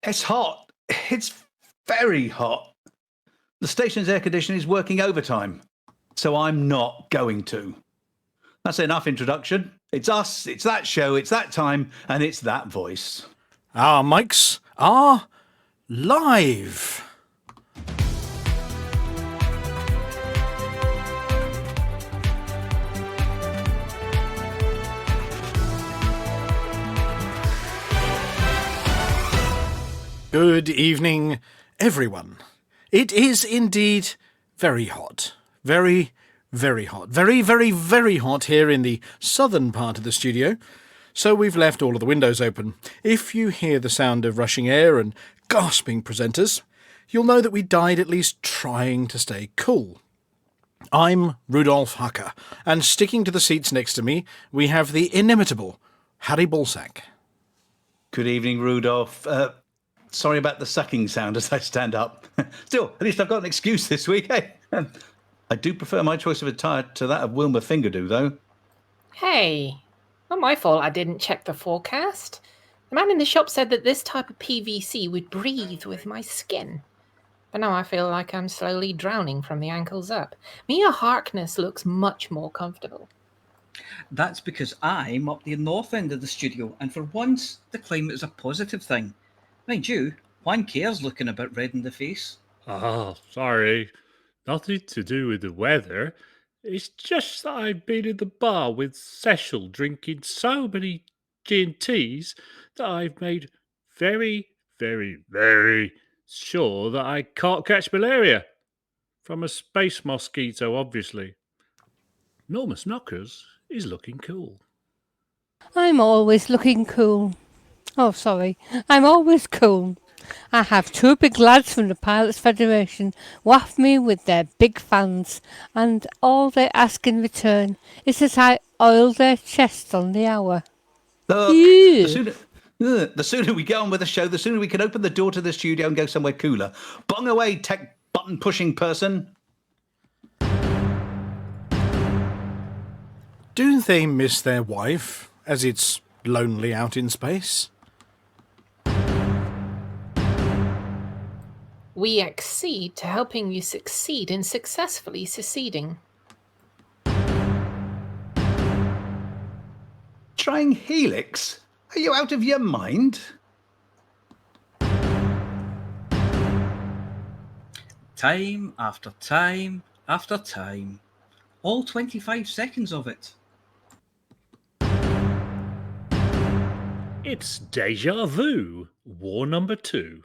It's hot. It's very hot. The station's air conditioning is working overtime, so I'm not going to. That's enough introduction. It's us, it's that show, it's that time, and it's that voice. Our mics are live. Good evening, everyone. It is indeed very hot. Very, very hot. Very, very, very hot here in the southern part of the studio. So we've left all of the windows open. If you hear the sound of rushing air and gasping presenters, you'll know that we died at least trying to stay cool. I'm Rudolph Hucker, and sticking to the seats next to me, we have the inimitable Harry Balsack. Good evening, Rudolph. Sorry about the sucking sound as I stand up. Still, at least I've got an excuse this week, eh? I do prefer my choice of attire to that of Wilma Fingerdew, though. Hey, not my fault I didn't check the forecast. The man in the shop said that this type of PVC would breathe with my skin. But now I feel like I'm slowly drowning from the ankles up. Mia Harkness looks much more comfortable. That's because I'm up the north end of the studio, and for once, the climate is a positive thing. Mind you, Juan cares looking a bit red in the face. Oh, sorry. Nothing to do with the weather. It's just that I've been in the bar with Cecil drinking so many G&Ts that I've made very, very, very sure that I can't catch malaria. From a space mosquito, obviously. Norma Knockers is looking cool. I'm always looking cool. Oh, sorry. I'm always cool. I have two big lads from the Pilots Federation waft me with their big fans, and all they ask in return is that I oil their chests on the hour. Look, the sooner we get on with the show, the sooner we can open the door to the studio and go somewhere cooler. Bung away, tech button-pushing person. Do they miss their wife, as it's lonely out in space? We accede to helping you succeed in successfully seceding. Trying Helix? Are you out of your mind? Time after time after time. All 25 seconds of it. It's Deja Vu, War Number 2.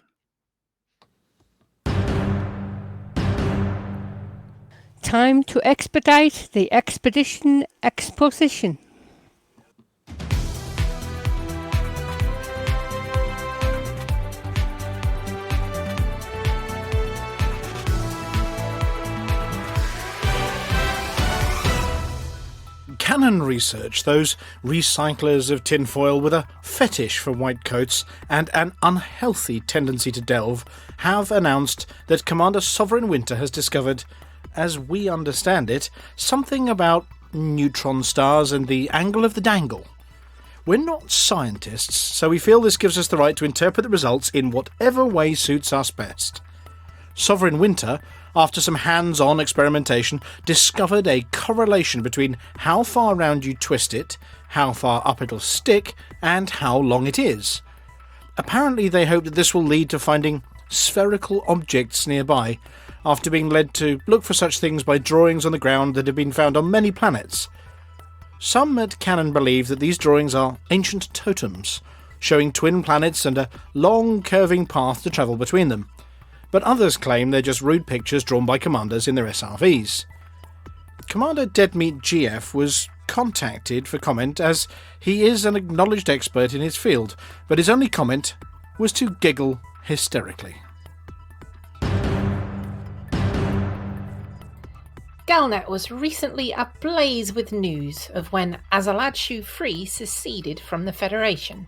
Time to expedite the expedition exposition. Canon Research, those recyclers of tinfoil with a fetish for white coats and an unhealthy tendency to delve, have announced that Commander Sovereign Winter has discovered, as we understand it, something about neutron stars and the angle of the dangle. We're not scientists, so we feel this gives us the right to interpret the results in whatever way suits us best. Sovereign Winter, after some hands-on experimentation, discovered a correlation between how far round you twist it, how far up it'll stick, and how long it is. Apparently they hope that this will lead to finding spherical objects nearby, after being led to look for such things by drawings on the ground that have been found on many planets. Some at Canon believe that these drawings are ancient totems, showing twin planets and a long curving path to travel between them, but others claim they're just rude pictures drawn by commanders in their SRVs. Commander Deadmeat GF was contacted for comment, as he is an acknowledged expert in his field, but his only comment was to giggle hysterically. Galnet was recently ablaze with news of when Azaladshu Free seceded from the Federation,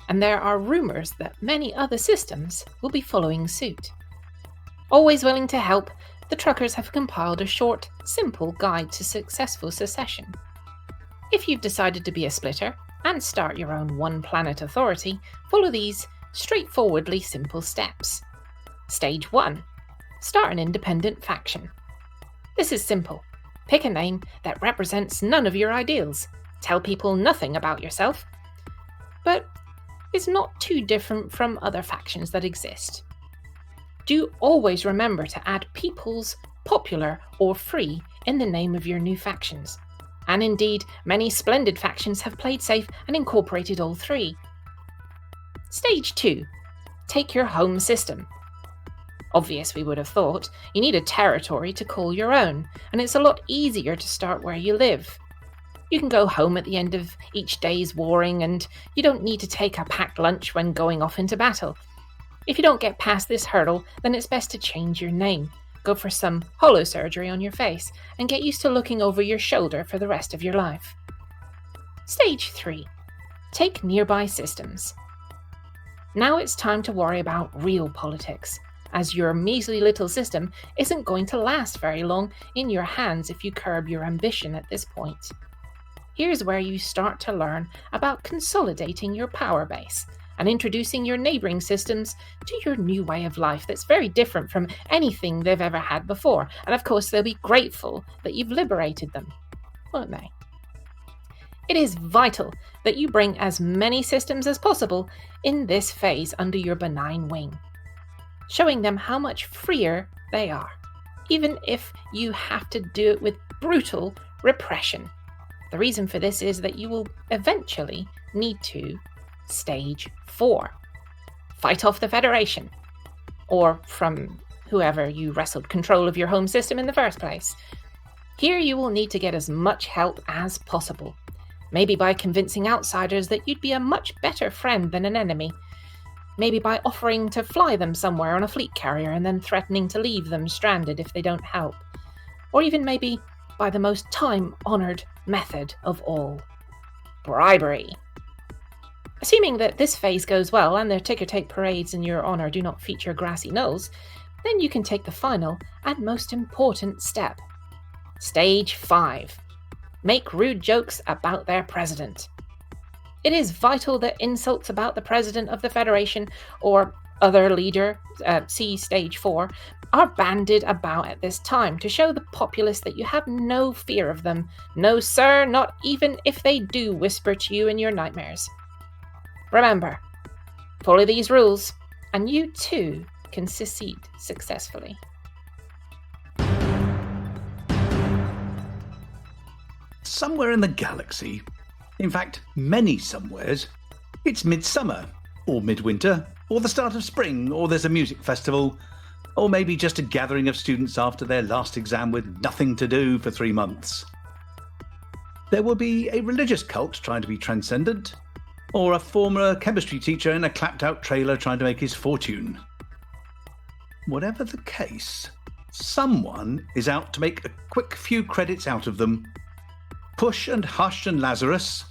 and there are rumours that many other systems will be following suit. Always willing to help, the truckers have compiled a short, simple guide to successful secession. If you've decided to be a splitter and start your own one-planet authority, follow these straightforwardly simple steps. Stage 1. Start an independent faction. This is simple. Pick a name that represents none of your ideals. Tell people nothing about yourself. But it's not too different from other factions that exist. Do always remember to add people's, popular, or free in the name of your new factions. And indeed, many splendid factions have played safe and incorporated all three. Stage 2. Take your home system. Obvious, we would have thought. You need a territory to call your own, and it's a lot easier to start where you live. You can go home at the end of each day's warring, and you don't need to take a packed lunch when going off into battle. If you don't get past this hurdle, then it's best to change your name. Go for some holosurgery on your face, and get used to looking over your shoulder for the rest of your life. Stage 3. Take nearby systems. Now it's time to worry about real politics, as your measly little system isn't going to last very long in your hands if you curb your ambition at this point. Here's where you start to learn about consolidating your power base and introducing your neighbouring systems to your new way of life that's very different from anything they've ever had before, and of course they'll be grateful that you've liberated them, won't they? It is vital that you bring as many systems as possible in this phase under your benign wing, showing them how much freer they are, even if you have to do it with brutal repression. The reason for this is that you will eventually need to Stage 4. Fight off the Federation, or from whoever you wrestled control of your home system in the first place. Here you will need to get as much help as possible, maybe by convincing outsiders that you'd be a much better friend than an enemy, maybe by offering to fly them somewhere on a fleet carrier and then threatening to leave them stranded if they don't help, or even maybe by the most time-honoured method of all, bribery. Assuming that this phase goes well and the ticker-tape parades in your honour do not feature grassy knolls, then you can take the final and most important step. Stage 5. Make rude jokes about their president. It is vital that insults about the president of the Federation or other leader, see Stage 4, are bandied about at this time to show the populace that you have no fear of them. No, sir, not even if they do whisper to you in your nightmares. Remember, follow these rules, and you too can secede successfully. Somewhere in the galaxy, in fact, many somewheres, it's midsummer, or midwinter, or the start of spring, or there's a music festival, or maybe just a gathering of students after their last exam with nothing to do for 3 months. There will be a religious cult trying to be transcendent, or a former chemistry teacher in a clapped-out trailer trying to make his fortune. Whatever the case, someone is out to make a quick few credits out of them. Push and Hush and Lazarus,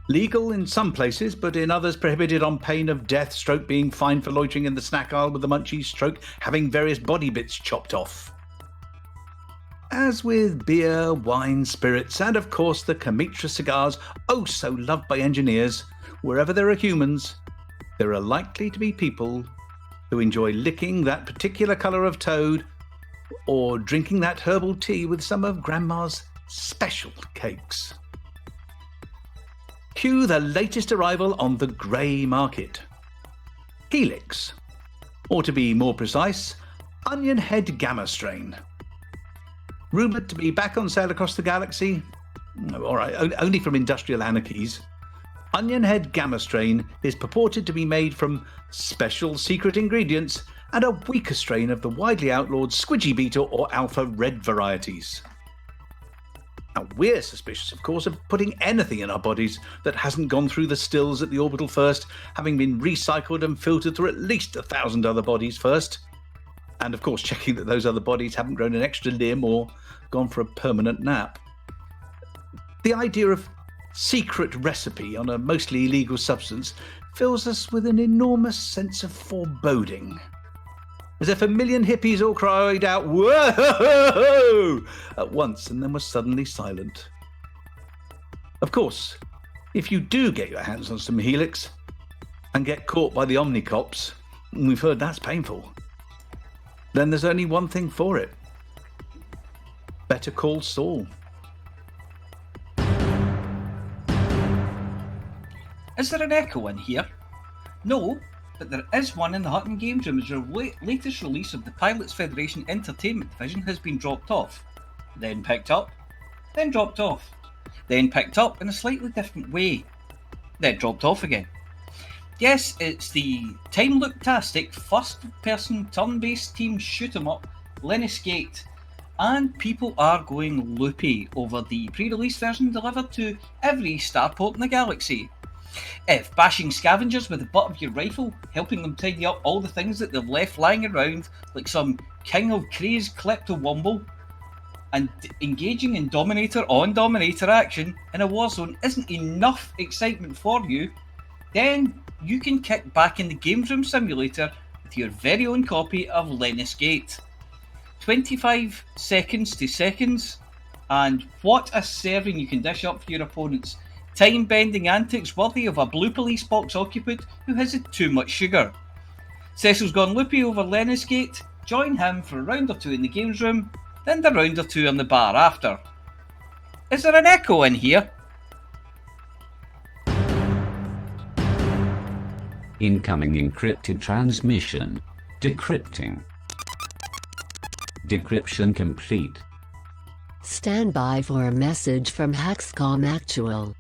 legal in some places, but in others prohibited on pain of death, stroke being fined for loitering in the snack aisle with the munchies, stroke having various body bits chopped off. As with beer, wine, spirits, and of course the Kamitra cigars, oh so loved by engineers, wherever there are humans, there are likely to be people who enjoy licking that particular colour of toad or drinking that herbal tea with some of Grandma's special cakes. Cue the latest arrival on the grey market. Helix, or to be more precise, Onion Head Gamma Strain. Rumoured to be back on sale across the galaxy? No, all right, only from industrial anarchies. Onion Head Gamma Strain is purported to be made from special secret ingredients and a weaker strain of the widely outlawed Squidgy Beetle or Alpha Red varieties. Now, we're suspicious, of course, of putting anything in our bodies that hasn't gone through the stills at the orbital first, having been recycled and filtered through at least 1,000 other bodies first. And, of course, checking that those other bodies haven't grown an extra limb or gone for a permanent nap. The idea of secret recipe on a mostly illegal substance fills us with an enormous sense of foreboding. As if a million hippies all cried out, "Whoa!" at once and then were suddenly silent. Of course, if you do get your hands on some Helix, and get caught by the Omnicops, and we've heard that's painful, then there's only one thing for it. Better call Saul. Is there an echo in here? No, but there is one in the Hutton Games Room as your latest release of the Pilots Federation Entertainment Division has been dropped off, then picked up, then dropped off, then picked up in a slightly different way, then dropped off again. Yes, it's the time loop-tastic first-person turn-based team shoot-em-up Lennis Gate, and people are going loopy over the pre-release version delivered to every starport in the galaxy. If bashing scavengers with the butt of your rifle, helping them tidy up all the things that they've left lying around like some king of craze klepto-wumble, and engaging in Dominator-on-Dominator action in a war zone isn't enough excitement for you, then you can kick back in the Games Room Simulator with your very own copy of Lennis Gate. 25 seconds to seconds, and what a serving you can dish up for your opponents. Time-bending antics worthy of a blue police box occupant who has had too much sugar. Cecil's gone loopy over Lennis Gate. Join him for a round or two in the games room, then the round or two in the bar after. Is there an echo in here? Incoming encrypted transmission. Decrypting. Decryption complete. Stand by for a message from Haxcom Actual.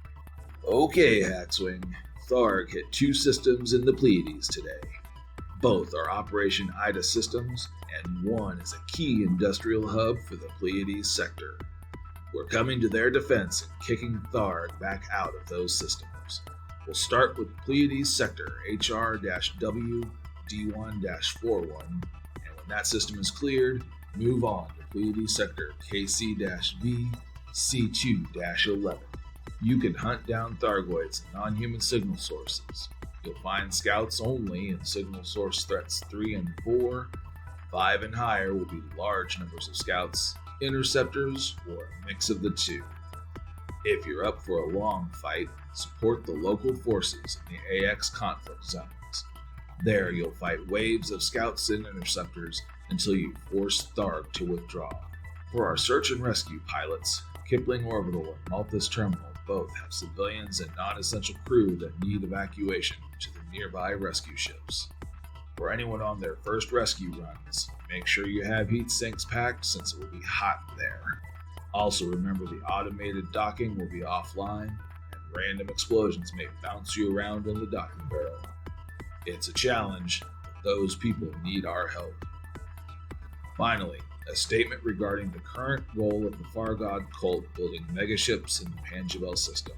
Okay, Haxwing. Tharg hit 2 systems in the Pleiades today. Both are Operation Ida systems, and one is a key industrial hub for the Pleiades sector. We're coming to their defense and kicking Tharg back out of those systems. We'll start with Pleiades sector HR-W D1-41, and when that system is cleared, move on to Pleiades sector KC-V C2-11. You can hunt down Thargoids and non-human signal sources. You'll find scouts only in signal source threats 3 and 4. 5 and higher will be large numbers of scouts, interceptors, or a mix of the two. If you're up for a long fight, support the local forces in the AX conflict zones. There you'll fight waves of scouts and interceptors until you force Tharg to withdraw. For our search and rescue pilots, Kipling Orbital and Malthus Terminal both have civilians and non-essential crew that need evacuation to the nearby rescue ships. For anyone on their first rescue runs, make sure you have heat sinks packed since it will be hot there. Also remember the automated docking will be offline, and random explosions may bounce you around in the docking barrel. It's a challenge, but those people need our help. Finally, a statement regarding the current role of the Fargod cult building megaships in the Panjavel system.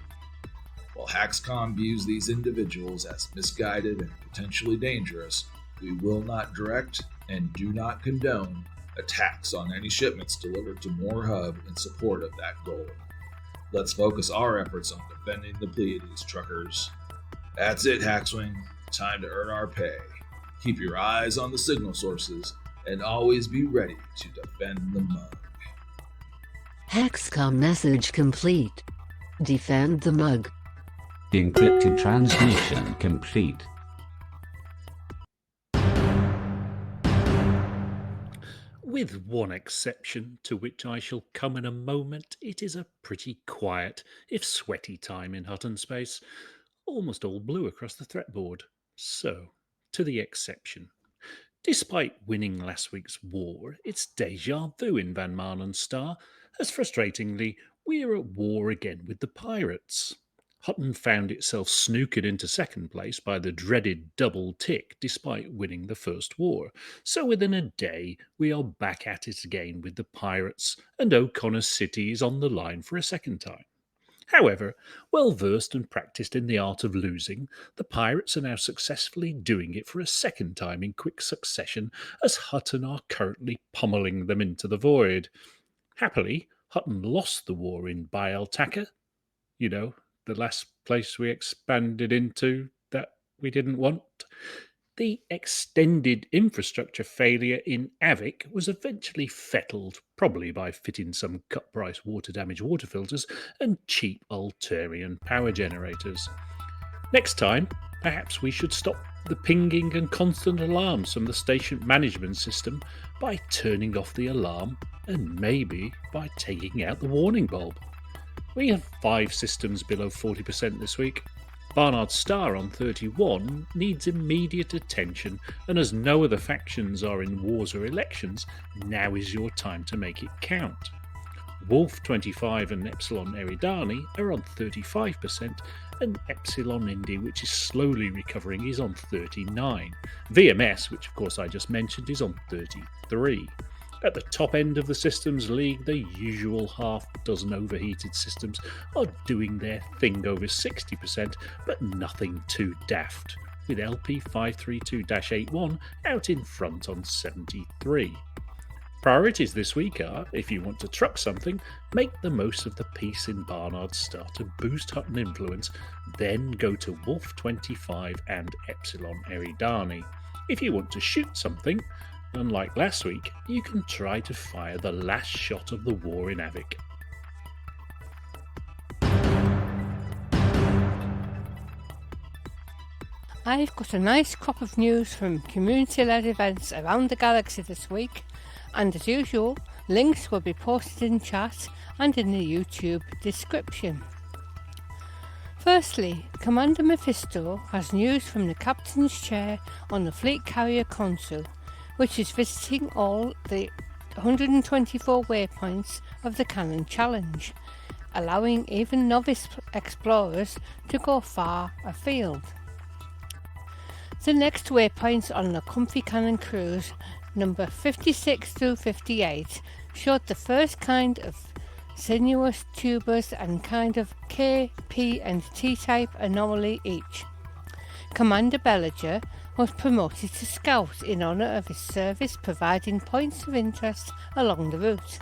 While Haxcom views these individuals as misguided and potentially dangerous, we will not direct and do not condone attacks on any shipments delivered to Moore Hub in support of that goal. Let's focus our efforts on defending the Pleiades, truckers. That's it, Haxwing. Time to earn our pay. Keep your eyes on the signal sources and always be ready to defend the mug. Haxcom message complete. Defend the mug. Encrypted transmission complete. With one exception, to which I shall come in a moment, it is a pretty quiet, if sweaty time in Hutton space. Almost all blue across the threat board. So, to the exception. Despite winning last week's war, it's déjà vu in Van Maanen's star, as frustratingly, we're at war again with the pirates. Hutton found itself snookered into second place by the dreaded double tick despite winning the first war, so within a day we are back at it again with the pirates, and O'Connor's city is on the line for a second time. However, well versed and practised in the art of losing, the pirates are now successfully doing it for a second time in quick succession, as Hutton are currently pummeling them into the void. Happily, Hutton lost the war in Baal Taka, the last place we expanded into that we didn't want. The extended infrastructure failure in Avik was eventually fettled, probably by fitting some cut-price water-damaged water filters and cheap Altarian power generators. Next time, Perhaps we should stop the pinging and constant alarms from the station management system by turning off the alarm and maybe by taking out the warning bulb. We have 5 systems below 40% this week. Barnard Star on 31 needs immediate attention, and as no other factions are in wars or elections, now is your time to make it count. Wolf 25 and Epsilon Eridani are on 35%, and Epsilon Indy, which is slowly recovering, is on 39. VMS, which of course I just mentioned, is on 33. At the top end of the systems league, the usual half dozen overheated systems are doing their thing over 60%, but nothing too daft, with LP 532-81 out in front on 73. Priorities this week are, if you want to truck something, make the most of the peace in Barnard Star to boost Hutton influence, then go to Wolf 25 and Epsilon Eridani. If you want to shoot something, unlike last week, you can try to fire the last shot of the war in Avik. I've got a nice crop of news from community-led events around the galaxy this week, and as usual, links will be posted in chat and in the YouTube description. Firstly, Commander Mephisto has news from the Captain's Chair on the Fleet Carrier Consul, which is visiting all the 124 waypoints of the Cannon Challenge, allowing even novice explorers to go far afield. The next waypoints on the Comfy Cannon cruise, number 56 through 58, showed the first kind of sinuous tubers and kind of K, P and T-type anomaly each. Commander Belliger was promoted to Scout in honour of his service providing points of interest along the route.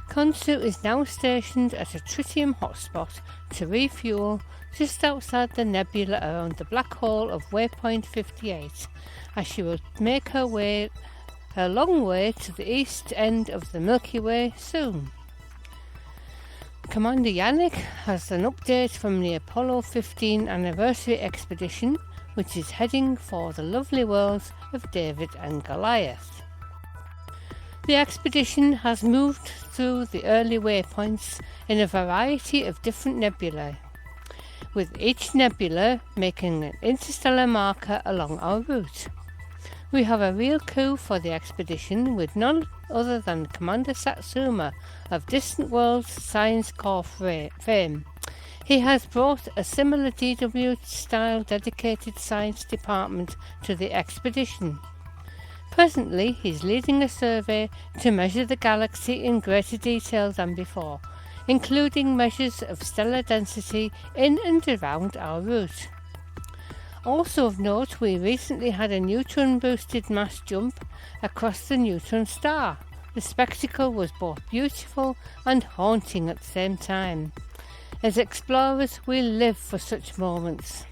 Khonsu is now stationed at a tritium hotspot to refuel just outside the nebula around the black hole of waypoint 58, as she will make her long way to the east end of the Milky Way soon. Commander Yannick has an update from the Apollo 15 anniversary expedition, which is heading for the lovely worlds of David and Goliath. The expedition has moved through the early waypoints in a variety of different nebulae, with each nebula making an interstellar marker along our route. We have a real coup for the expedition with none other than Commander Satsuma of Distant Worlds Science Corps fame. He has brought a similar DW-style dedicated science department to the expedition. Presently, he's leading a survey to measure the galaxy in greater detail than before, including measures of stellar density in and around our route. Also of note, we recently had a neutron-boosted mass jump across the neutron star. The spectacle was both beautiful and haunting at the same time. As explorers, we live for such moments.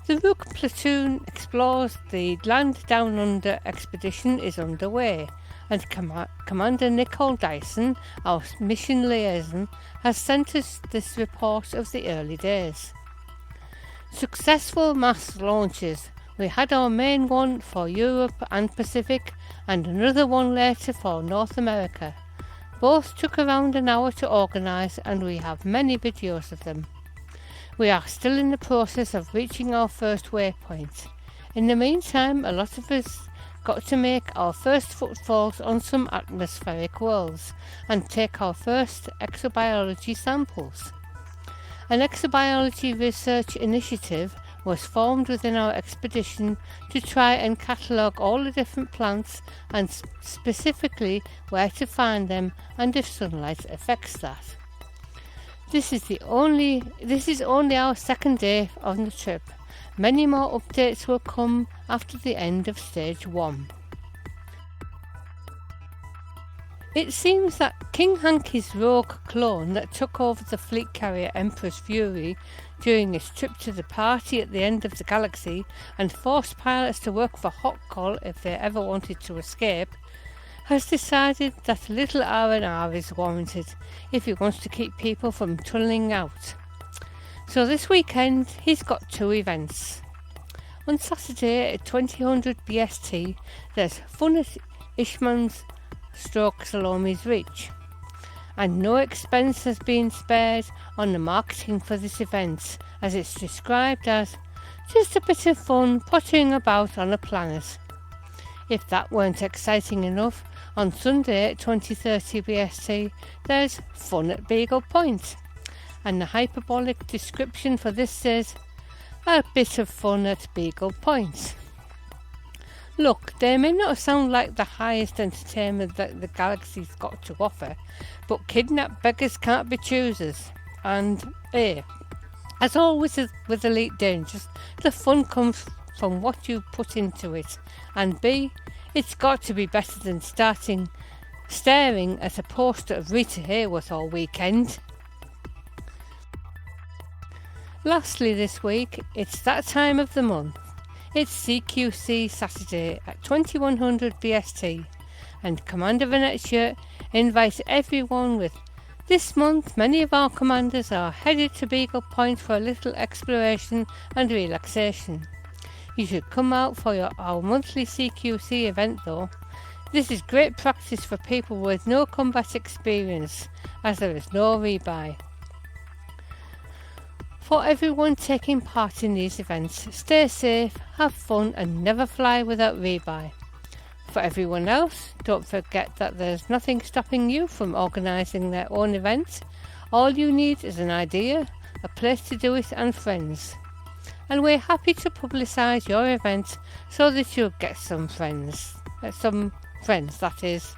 The Rook Platoon explores the Land Down Under expedition is underway, and Commander Nicole Dyson, our mission liaison, has sent us this report of the early days. Successful mass launches. We had our main one for Europe and Pacific, and another one later for North America. Both took around an hour to organise, and we have many videos of them. We are still in the process of reaching our first waypoint. In the meantime, a lot of us got to make our first footfalls on some atmospheric worlds and take our first exobiology samples. An exobiology research initiative was formed within our expedition to try and catalogue all the different plants and specifically where to find them and if sunlight affects that. This is only our second day on the trip. Many more updates will come after the end of stage 1. It seems that King Hankey's rogue clone that took over the fleet carrier Emperor's Fury during his trip to the party at the end of the galaxy and forced pilots to work for hot call if they ever wanted to escape, has decided that a little R&R is warranted if he wants to keep people from tunneling out. So this weekend, he's got 2 events. On Saturday at 2000 BST, there's fun at Ishman's / Salome's Reach. And no expense has been spared on the marketing for this event, as it's described as just a bit of fun pottering about on a planet. If that weren't exciting enough, on Sunday at 2030 BST, there's fun at Beagle Point. And the hyperbolic description for this says, a bit of fun at Beagle Point. Look, they may not sound like the highest entertainment that the galaxy's got to offer, but kidnapped beggars can't be choosers. And A, as always with Elite Dangerous, the fun comes from what you put into it. And B, it's got to be better than staring at a poster of Rita Hayworth all weekend. Lastly this week, it's that time of the month. It's CQC Saturday at 2100 BST, and Commander Venetia invites everyone with, this month many of our commanders are headed to Beagle Point for a little exploration and relaxation. You should come out for our monthly CQC event though. This is great practice for people with no combat experience, as there is no rebuy. For everyone taking part in these events, stay safe, have fun and never fly without rebuy. For everyone else, don't forget that there's nothing stopping you from organising their own event. All you need is an idea, a place to do it and friends. And we're happy to publicise your event so that you'll get some friends. That is.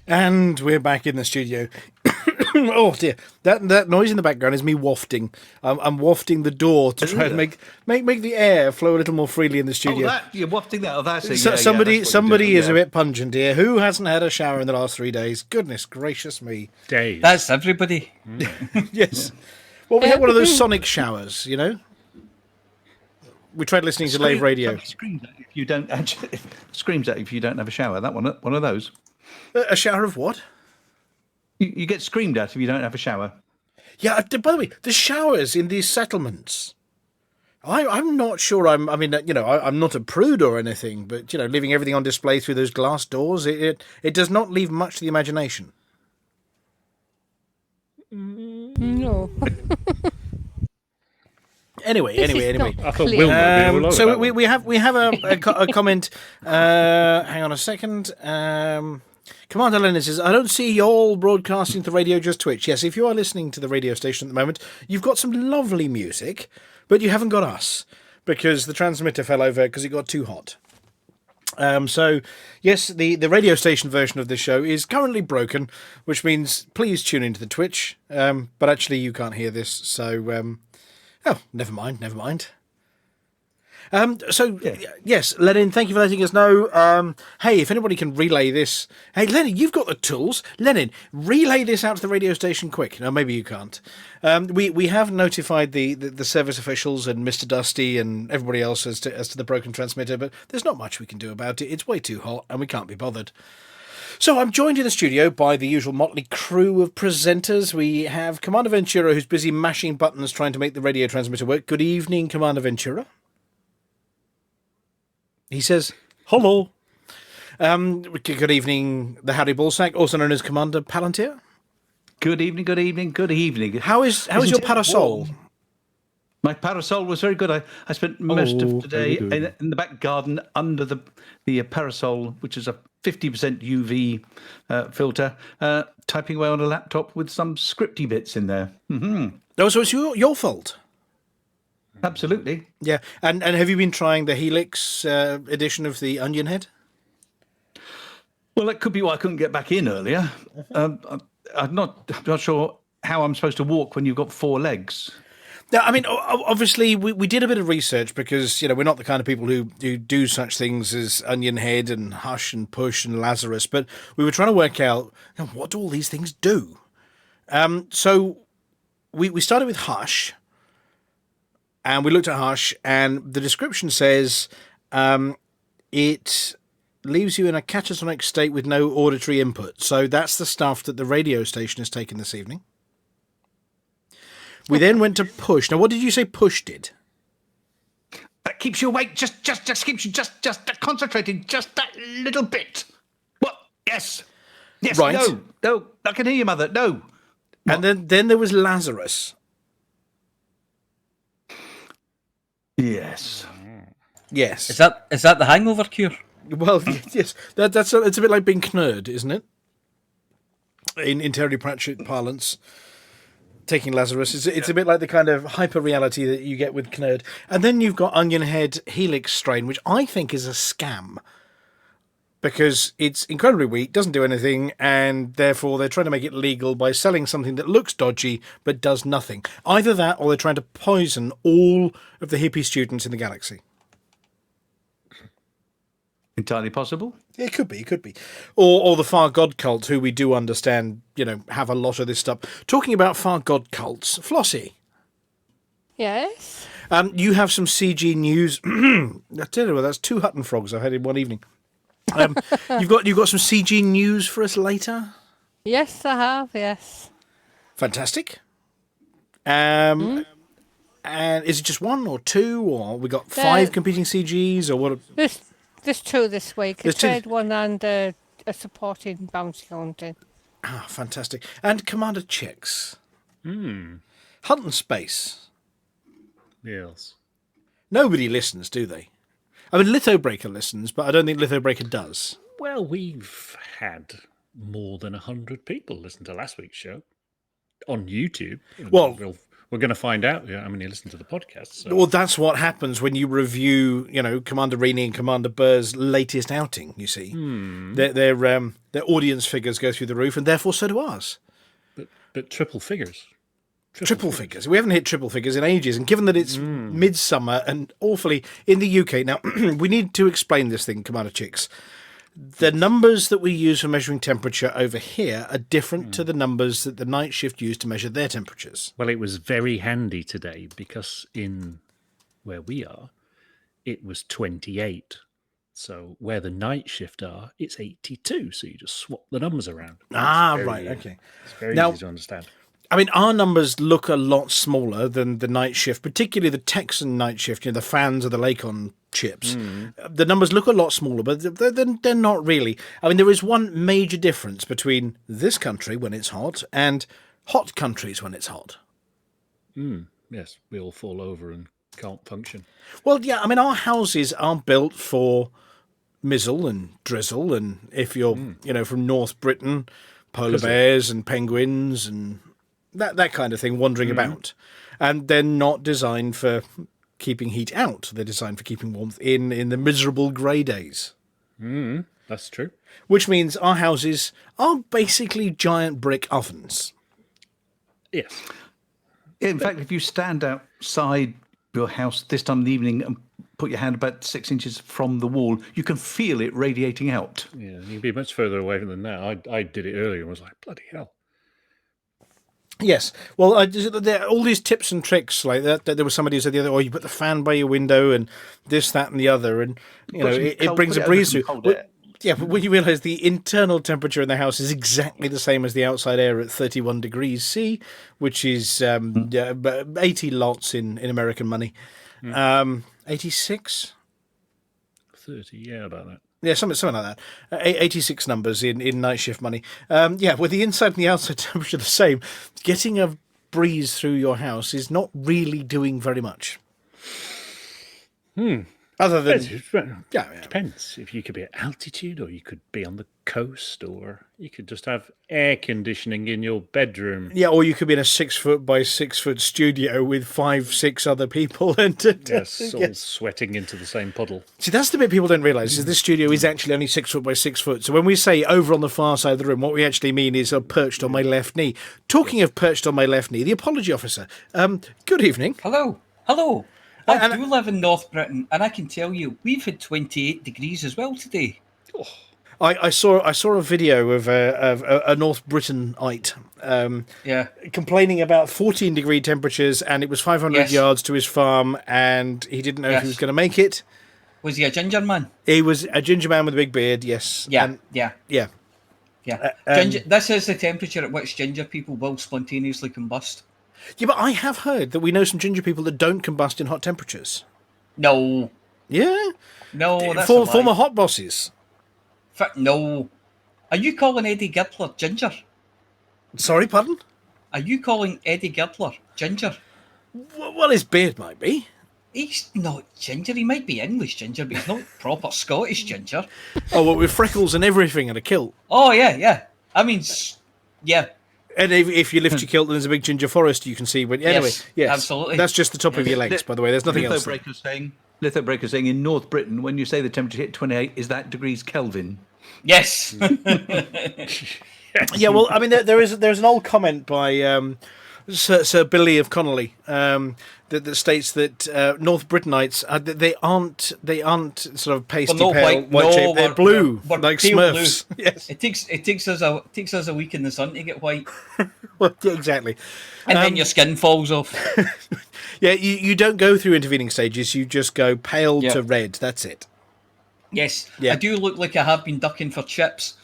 And we're back in the studio. Oh dear, that noise in the background is me wafting. I'm wafting the door to try and make the air flow a little more freely in the studio. Oh, you're wafting that. Oh, that's it. Somebody is a bit pungent here. Who hasn't had a shower in the last 3 days? Goodness gracious me. Dave. That's everybody. Yes. Well, we had one of those sonic showers, you know. We tried listening to live radio. Screams at you if you don't have a shower. That one of those. A shower of what? You get screamed at if you don't have a shower. Yeah, by the way, the showers in these settlements. I'm not sure. I'm not a prude or anything, but leaving everything on display through those glass doors, it does not leave much to the imagination. No. Anyway. I thought Will might be all so over we have a comment. Hang on a second. Commander Leonard says, I don't see you all broadcasting to radio, just Twitch. Yes, if you are listening to the radio station at the moment, you've got some lovely music, but you haven't got us, because the transmitter fell over because it got too hot. So, yes, the radio station version of this show is currently broken, which means please tune into the Twitch. But actually, you can't hear this, so... never mind. Yes, Lenin, thank you for letting us know. Hey, if anybody can relay this... Hey, Lenin, you've got the tools. Lenin, relay this out to the radio station quick. No, maybe you can't. We have notified the service officials and Mr. Dusty and everybody else as to the broken transmitter, but there's not much we can do about it. It's way too hot and we can't be bothered. So I'm joined in the studio by the usual motley crew of presenters. We have Commander Ventura, who's busy mashing buttons trying to make the radio transmitter work. Good evening, Commander Ventura. He says, hello. Good evening, the Harry Ballsack, also known as Commander Palantir. Good evening. How is your parasol? My parasol was very good. I spent most of today in the back garden under the parasol, which is a 50% UV filter, typing away on a laptop with some scripty bits in there. Mm-hmm. Oh, so it's your fault? Absolutely. Yeah, and have you been trying the Helix edition of the Onion Head? Well, that could be why I couldn't get back in earlier. I'm not sure how I'm supposed to walk when you've got 4 legs. Now, I mean, obviously, we did a bit of research because, we're not the kind of people who do such things as Onion Head and Hush and Push and Lazarus, but we were trying to work out, what do all these things do? So we started with Hush, And we looked at Hush, and the description says it leaves you in a catatonic state with no auditory input. So that's the stuff that the radio station has taken this evening. We then went to Push. Now, what did you say Push did? That keeps you awake. Just keeps you just concentrating just that little bit. What? Yes. Yes. Right. No. I can hear you, Mother. No. And then there was Lazarus. Yes. Yes. Is that the hangover cure? Well, yes. It's a bit like being knurred, isn't it? In Terry Pratchett parlance. Taking Lazarus, it's a bit like the kind of hyper-reality that you get with Knurd. And then you've got Onion Head Helix strain, which I think is a scam. Because it's incredibly weak, doesn't do anything, and therefore they're trying to make it legal by selling something that looks dodgy but does nothing. Either that, or they're trying to poison all of the hippie students in the galaxy. Entirely possible. It could be. Or the Far God cult, who we do understand, have a lot of this stuff. Talking about Far God cults, Flossy. Yes? You have some CG news. I tell you what, that's 2 Hutton frogs I've had in one evening. You've got some CG news for us later? Yes, I have, yes. Fantastic. And is it just 1 or 2, or we got 5 competing CGs, or what? There's 2 this week. There's a trade one and a supporting bounty hunting. Ah, fantastic. And Commander Chicks. Hutton Space. Yes. Nobody listens, do they? I mean, Lithobreaker listens, but I don't think Lithobreaker does. Well, we've had more than 100 people listen to last week's show on YouTube. Well, we're going to find out how many listen to the podcast. So. Well, that's what happens when you review, Commander Reaney and Commander Burr's latest outing, you see. Their audience figures go through the roof, and therefore so do ours. But triple figures. Triple figures. We haven't hit triple figures in ages, and given that it's midsummer and awfully in the UK, now, we need to explain this thing, Commander Chicks. The numbers that we use for measuring temperature over here are different to the numbers that the night shift used to measure their temperatures. Well, it was very handy today because in where we are, it was 28. So where the night shift are, it's 82. So you just swap the numbers around. Right, okay. It's very easy to understand. I mean, our numbers look a lot smaller than the night shift, particularly the Texan night shift, the fans of the Lakon chips. The numbers look a lot smaller, but they're not really. I mean, there is one major difference between this country when it's hot and hot countries when it's hot. Yes, we all fall over and can't function. Well, yeah, I mean, our houses are built for mizzle and drizzle, and if you're, from North Britain, polar bears and penguins and that kind of thing wandering about. And they're not designed for keeping heat out. They're designed for keeping warmth in the miserable grey days. That's true. Which means our houses are basically giant brick ovens. Yes. In fact, if you stand outside your house this time of the evening and put your hand about 6 inches from the wall, you can feel it radiating out. Yeah, you'd be much further away than that. I did it earlier and was like, bloody hell. Yes. Well, there are all these tips and tricks like that. There was somebody who said the other, you put the fan by your window and this, that, and the other, and it brings a breeze through. Yeah, but when you realise the internal temperature in the house is exactly the same as the outside air at 31 degrees C, which is 80 lots in American money. 86? 30, yeah, about that. Yeah, something like that. 86 numbers in night shift money. With the inside and the outside temperature the same, getting a breeze through your house is not really doing very much. Other than... Depends. If you could be at altitude, or you could be on the coast, or you could just have air conditioning in your bedroom. Yeah, or you could be in a 6 foot by 6 foot studio with 5-6 other people. And all sweating into the same puddle. See, that's the bit people don't realise, is this studio is actually only 6 foot by 6 foot. So when we say over on the far side of the room, what we actually mean is perched on my left knee. Talking of perched on my left knee, the apology officer. Good evening. Hello. I do live in North Britain, and I can tell you, we've had 28 degrees as well today. I saw a video of a North Britanite complaining about 14-degree temperatures, and it was 500 yards to his farm, and he didn't know if he was going to make it. Was he a ginger man? He was a ginger man with a big beard. Yes. Yeah. Yeah. This is the temperature at which ginger people will spontaneously combust. Yeah, but I have heard that we know some ginger people that don't combust in hot temperatures. No. Yeah. No, that's former hot bosses. No. Are you calling Eddie Girdler ginger? Sorry, pardon? Are you calling Eddie Girdler ginger? Well, his beard might be. He's not ginger. He might be English ginger, but he's not proper Scottish ginger. Oh, well, with freckles and everything and a kilt. Oh, yeah. I mean, yeah. And if you lift your kilt and there's a big ginger forest, you can see. But anyway, yes, absolutely. That's just the top of your legs, by the way. There's nothing else. Lithobreaker saying in North Britain, when you say the temperature hit 28, is that degrees Kelvin? Yes. Yeah, well, I mean, there's an old comment by Sir Billy of Connolly that states that North Britonites they aren't sort of pasty pale white shape. They're blue, we're like Smurfs. Blue. Yes, it takes us a week in the sun to get white. Well, yeah, exactly. And then your skin falls off. Yeah, you don't go through intervening stages. You just go pale to red. That's it. Yes, I do look like I have been ducking for chips.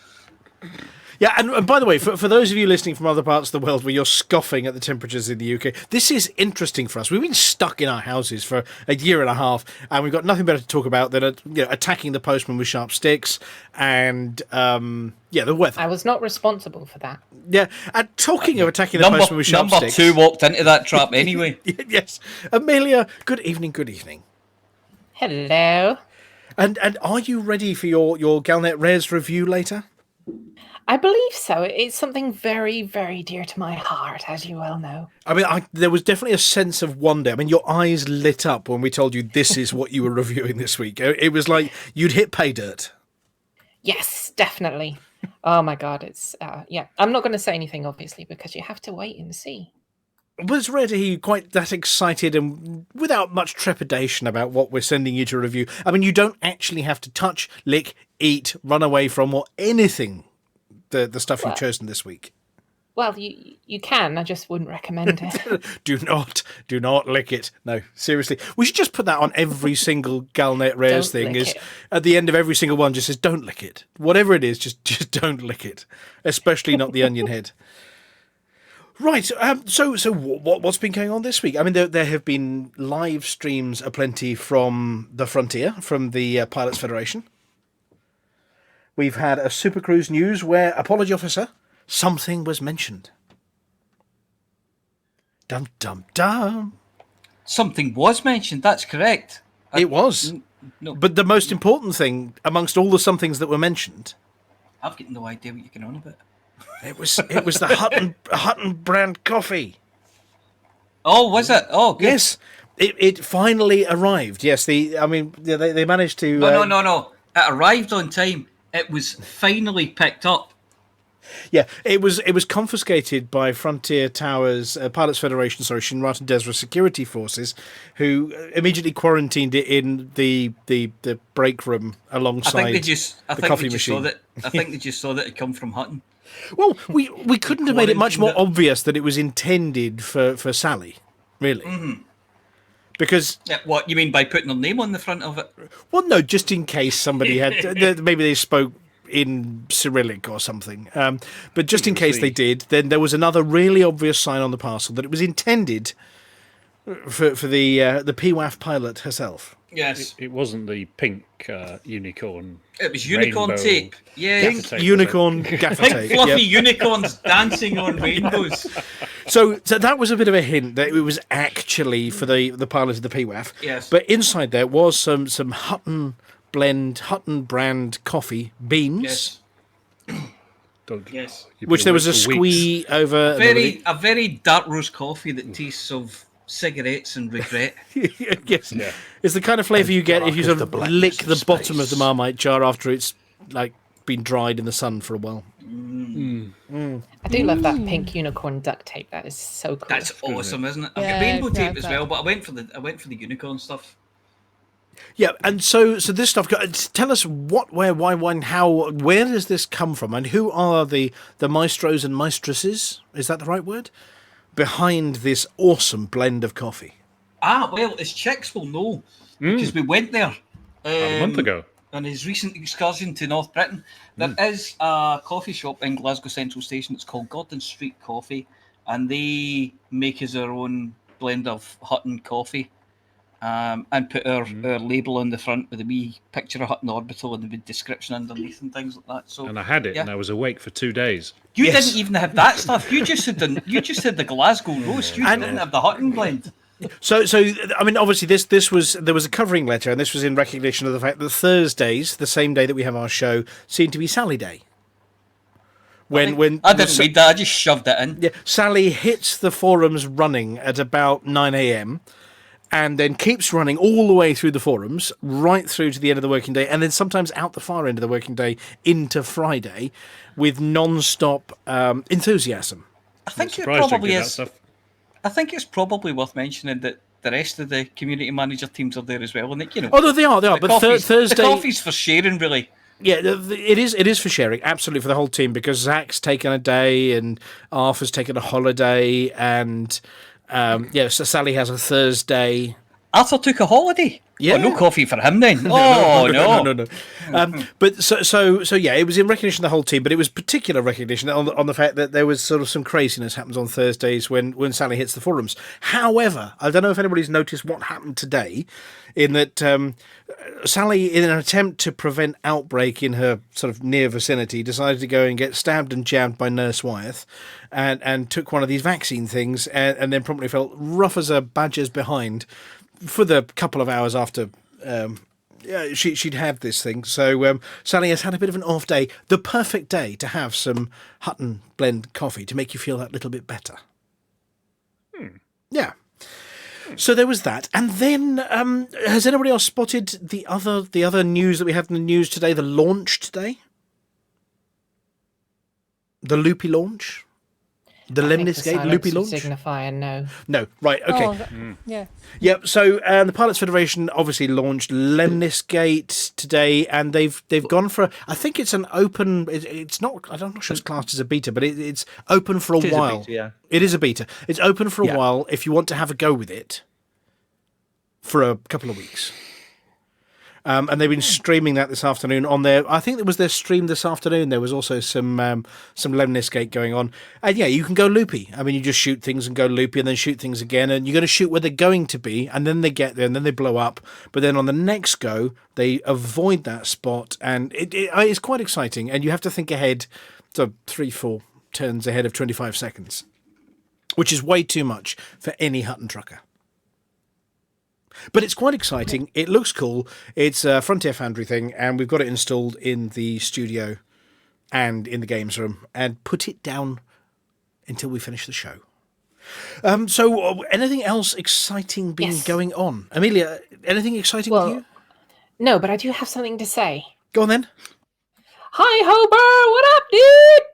Yeah, and by the way, for those of you listening from other parts of the world where you're scoffing at the temperatures in the UK, this is interesting for us. We've been stuck in our houses for a year and a half, and we've got nothing better to talk about than attacking the postman with sharp sticks and the weather. I was not responsible for that. Yeah, and talking of attacking the postman with sharp sticks... Number 2 walked into that trap anyway. Yes. Aemilia, good evening. Hello. And are you ready for your Galnet Rares review later? I believe so. It's something very, very dear to my heart, as you well know. I mean, there was definitely a sense of wonder. I mean, your eyes lit up when we told you this is what you were reviewing this week. It was like you'd hit pay dirt. Yes, definitely. Oh my God, it's I'm not going to say anything, obviously, because you have to wait and see. But it's rare to hear you quite that excited and without much trepidation about what we're sending you to review. I mean, you don't actually have to touch, lick, eat, run away from, or anything. The stuff you've chosen this week. Well, you can. I just wouldn't recommend it. Do not lick it. No, seriously. We should just put that on every single Galnet Rares thing. Is at the end of every single one just says, "Don't lick it." Whatever it is, just don't lick it. Especially not the onion head. Right. So what's been going on this week? I mean, there have been live streams aplenty from the Frontier, from the Pilots Federation. We've had a Supercruise news where, apology officer, something was mentioned. Dum, dum, dum. Something was mentioned, that's correct. It was. No. But the most important thing, amongst all the somethings that were mentioned... I've got no idea what you're going on about. It was the Hutton brand coffee. Oh, was it? Oh, good. Yes. It finally arrived. Yes, they managed to... No. It arrived on time. It was finally picked up. Yeah, it was confiscated by Frontier Towers, Pilots Federation, Shinrat and Desra security forces, who immediately quarantined it in the break room alongside the coffee machine. I think they just saw that it come from Hutton. Well, we couldn't have made it much more obvious that it was intended for Sally, really. Mm-hmm. Because... What, you mean by putting their name on the front of it? Well, no, just in case somebody had... maybe they spoke in Cyrillic or something. But just in case they did, then there was another really obvious sign on the parcel that it was intended for the PWAF pilot herself. Yes. It wasn't the pink unicorn. It was unicorn tape. Yeah. Pink unicorn gaffer tape. Fluffy unicorns dancing on rainbows. So that was a bit of a hint that it was actually for the pilot of the PWAF. Yes. But inside there was some Hutton brand coffee beans. Yes. Which there was a squee over. A very dark roast coffee that tastes of cigarettes and regret. Yes. Yeah. It's the kind of flavour you get if you sort of lick the bottom of the Marmite jar after it's like been dried in the sun for a while. I do love that pink unicorn duct tape. That is so cool. That's awesome, isn't it? I've got rainbow tape as well, but I went for the unicorn stuff. Yeah, and so this stuff. Tell us what, where, why, when, how. Where does this come from, and who are the maestros and maestresses? Is that the right word? Behind this awesome blend of coffee. Well, as chicks will know, because we went there About a month ago. on his recent excursion to North Britain. There is a coffee shop in Glasgow Central Station. It's called Gordon Street Coffee, and they make us our own blend of Hutton coffee. And put our label on the front with a wee picture of Hutton Orbital and the wee description underneath and things like that. So, And I had it, and I was awake for 2 days. You didn't even have that stuff. You just had the Glasgow roast. You didn't have the Hutton blend. So I mean, obviously, there was a covering letter, and this was in recognition of the fact that Thursdays, the same day that we have our show, seem to be Sally Day. I didn't read that. I just shoved it in. Yeah, Sally hits the forums running at about 9 a.m. and then keeps running all the way through the forums, right through to the end of the working day, and then sometimes out the far end of the working day into Friday with non-stop enthusiasm. I think it probably is. I think it's probably worth mentioning that the rest of the community manager teams are there as well, and no, they are. But Thursday, the coffee's for sharing, really. Yeah, it is for sharing, absolutely, for the whole team, because Zach's taken a day and Arthur's taken a holiday, and so Sally has a Thursday. Arthur took a holiday. Yeah, no coffee for him then. No. But so yeah, it was in recognition of the whole team, but it was particular recognition on the fact that there was sort of some craziness happens on Thursdays when Sally hits the forums. However, I don't know if anybody's noticed what happened today, in that Sally, in an attempt to prevent outbreak in her sort of near vicinity, decided to go and get stabbed and jabbed by Nurse Wyeth, and took one of these vaccine things, and then promptly felt rough as a badger's behind for the couple of hours after she'd had this thing. So Sally has had a bit of an off day, the perfect day to have some Hutton blend coffee to make you feel that little bit better. Yeah. So there was that. And then has anybody else spotted the other news that we have in the news today, the launch today? The Loopy launch? The Lemniscate Loopy launch? Signify a no. No, right, okay. Yeah. Yep. So the Pilots Federation obviously launched Lemniscate today, and they've gone for. I think it's an open. It's not. I'm not sure it's classed as a beta, but it's open for a while. A beta, yeah. It is a beta. It's open for a while if you want to have a go with it for a couple of weeks. And they've been streaming that this afternoon on their. I think it was their stream this afternoon. There was also some Lemniscate going on, and yeah, you can go loopy. I mean, you just shoot things and go loopy, and then shoot things again, and you're going to shoot where they're going to be, and then they get there, and then they blow up. But then on the next go, they avoid that spot, and it's quite exciting. And you have to think ahead, so 3-4 turns ahead of 25 seconds, which is way too much for any Hutton trucker. But it's quite exciting. It looks cool. It's a Frontier Foundry thing, and we've got it installed in the studio and in the games room, and put it down until we finish the show. So anything else exciting going on? Aemilia, anything exciting with you? No, but I do have something to say. Go on then. Hi, Hober! What up, dude?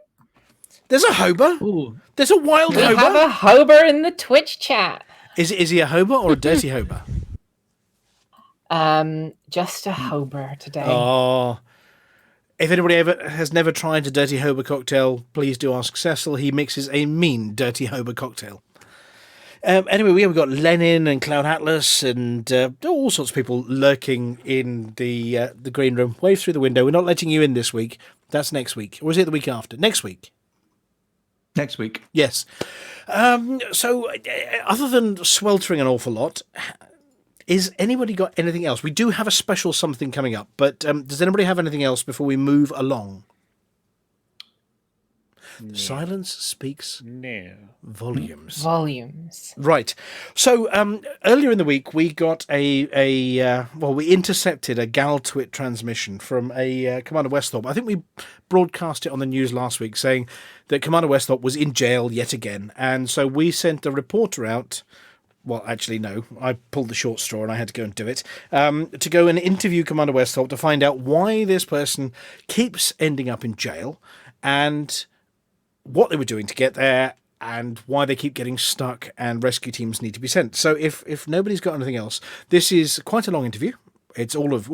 There's a Hober? Ooh. There's a wild Hober? We have a Hober in the Twitch chat. Is he a Hober or a dirty Hober? Just a Hober today. Oh, if anybody has never tried a dirty Hober cocktail, please do ask Cecil. He mixes a mean dirty Hober cocktail. Anyway, we've got Lenin and Cloud Atlas and all sorts of people lurking in the green room. Wave through the window. We're not letting you in this week. That's next week. Or is it the week after? Next week. Next week. Yes. So, other than sweltering an awful lot, is anybody got anything else? We do have a special something coming up, but does anybody have anything else before we move along? No. Silence speaks volumes. Right. So earlier in the week, we got we intercepted a Galtwit transmission from a Commander Westhorpe. I think we broadcast it on the news last week, saying that Commander Westhorpe was in jail yet again, and so we sent a reporter out. Well, actually, no. I pulled the short straw and I had to go and do it. To go and interview Commander Westhorpe to find out why this person keeps ending up in jail and what they were doing to get there and why they keep getting stuck and rescue teams need to be sent. So if nobody's got anything else, this is quite a long interview. it's all of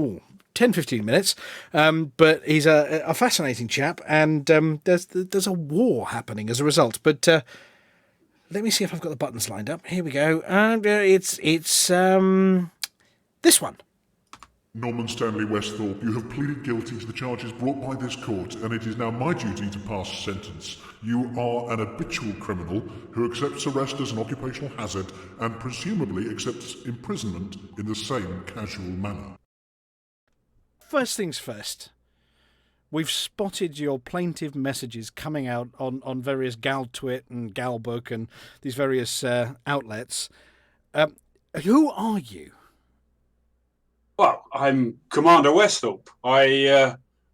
10, 15 minutes, but he's a fascinating chap, and there's a war happening as a result. But let me see if I've got the buttons lined up. Here we go. And it's this one. Norman Stanley Westhorpe, you have pleaded guilty to the charges brought by this court, and it is now my duty to pass sentence. You are an habitual criminal who accepts arrest as an occupational hazard and presumably accepts imprisonment in the same casual manner. First things first, we've spotted your plaintive messages coming out on various GalTwit and GalBook and these various outlets. Who are you? Well, I'm Commander Westhorpe.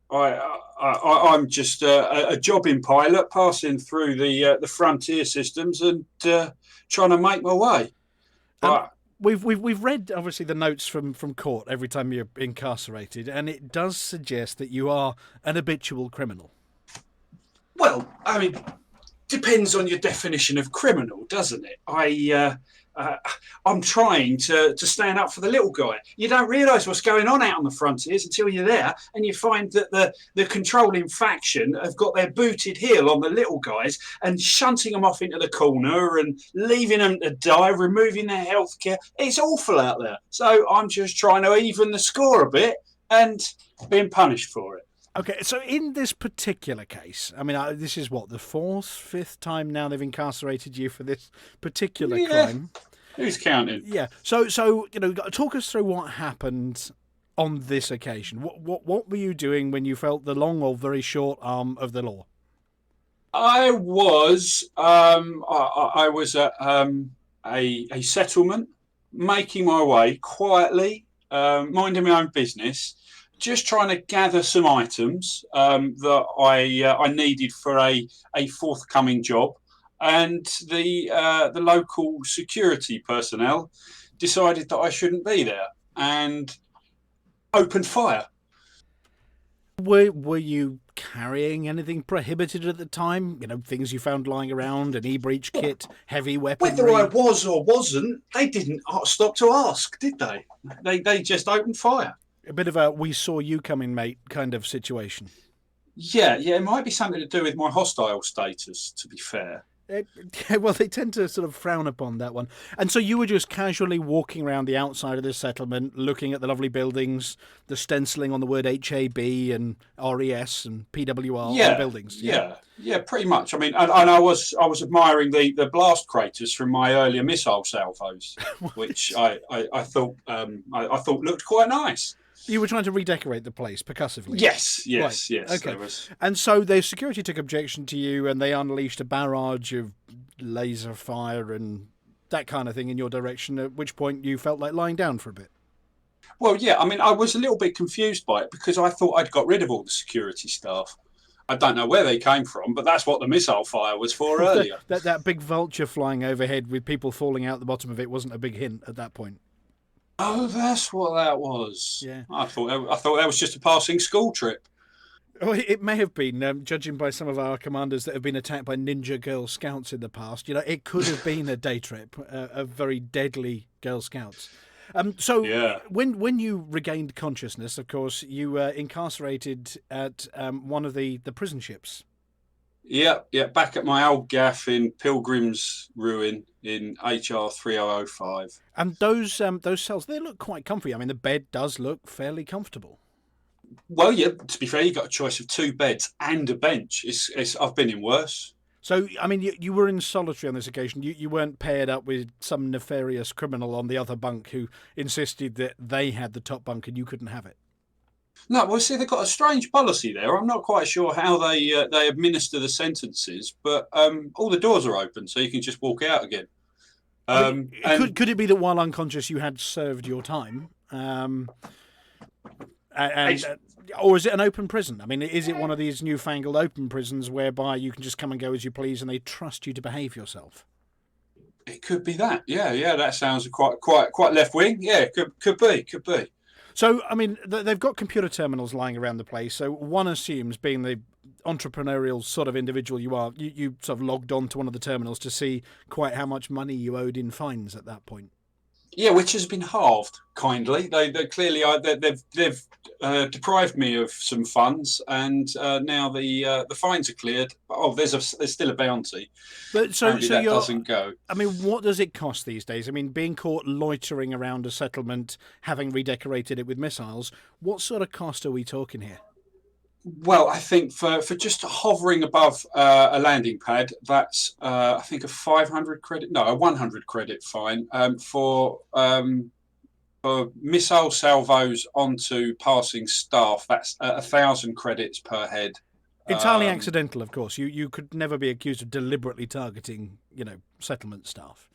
I'm just a jobbing pilot passing through the frontier systems and trying to make my way. But we've read obviously the notes from court every time you're incarcerated, and it does suggest that you are an habitual criminal. Well, I mean, depends on your definition of criminal, doesn't it? I'm trying to stand up for the little guy. You don't realise what's going on out on the frontiers until you're there, and you find that the controlling faction have got their booted heel on the little guys and shunting them off into the corner and leaving them to die, removing their healthcare. It's awful out there. So I'm just trying to even the score a bit and being punished for it. Okay, so in this particular case, I mean, this is what, the fifth time now they've incarcerated you for this particular crime? Who's counting? Yeah. So talk us through what happened on this occasion. What were you doing when you felt the long or very short arm of the law? I was at a settlement, making my way quietly, minding my own business, just trying to gather some items that I needed for a forthcoming job, and the local security personnel decided that I shouldn't be there and opened fire. Were you carrying anything prohibited at the time? Things you found lying around, an e-breach kit, heavy weaponry? Whether I was or wasn't, they didn't stop to ask, did they? They just opened fire. A bit of a "we saw you coming, mate" kind of situation. Yeah, it might be something to do with my hostile status, to be fair. Well, they tend to sort of frown upon that one. And so you were just casually walking around the outside of this settlement, looking at the lovely buildings, the stenciling on the word HAB and RES and PWR on the buildings. Yeah, pretty much. I mean, and I was admiring the blast craters from my earlier missile salvos, which I thought looked quite nice. You were trying to redecorate the place percussively? Yes. Okay. And so the security took objection to you, and they unleashed a barrage of laser fire and that kind of thing in your direction, at which point you felt like lying down for a bit. Well, yeah, I mean, I was a little bit confused by it because I thought I'd got rid of all the security staff. I don't know where they came from, but that's what the missile fire was for earlier. that big vulture flying overhead with people falling out the bottom of it wasn't a big hint at that point. Oh, that's what that was. Yeah. I thought that was just a passing school trip. Oh, it may have been, judging by some of our commanders that have been attacked by ninja Girl Scouts in the past. It could have been a day trip of very deadly Girl Scouts. When you regained consciousness, of course, you were incarcerated at one of the prison ships. Yeah, back at my old gaff in Pilgrim's Ruin in HR 3005. And those cells, they look quite comfy. I mean, the bed does look fairly comfortable. Well, yeah, to be fair, you got a choice of 2 beds and a bench. I've been in worse. So, I mean, you were in solitary on this occasion. You weren't paired up with some nefarious criminal on the other bunk who insisted that they had the top bunk and you couldn't have it. No, well, see, they've got a strange policy there. I'm not quite sure how they administer the sentences, but all the doors are open, so you can just walk out again. Could it be that while unconscious you had served your time? Or is it an open prison? I mean, is it one of these newfangled open prisons whereby you can just come and go as you please and they trust you to behave yourself? It could be that. Yeah, that sounds quite left wing. Yeah, could be. So, I mean, they've got computer terminals lying around the place. So one assumes, being the entrepreneurial sort of individual you are, you sort of logged on to one of the terminals to see quite how much money you owed in fines at that point. Yeah, which has been halved kindly. They clearly are. They've deprived me of some funds, and now the fines are cleared. Oh, there's still a bounty. But so Apparently that you're, doesn't go. I mean, what does it cost these days? I mean, being caught loitering around a settlement, having redecorated it with missiles, what sort of cost are we talking here? Well, I think for just hovering above a landing pad, that's I think a 500 credit, no, a 100 credit fine for missile salvos onto passing staff. That's 1,000 credits per head. Entirely accidental, of course. You could never be accused of deliberately targeting, settlement staff.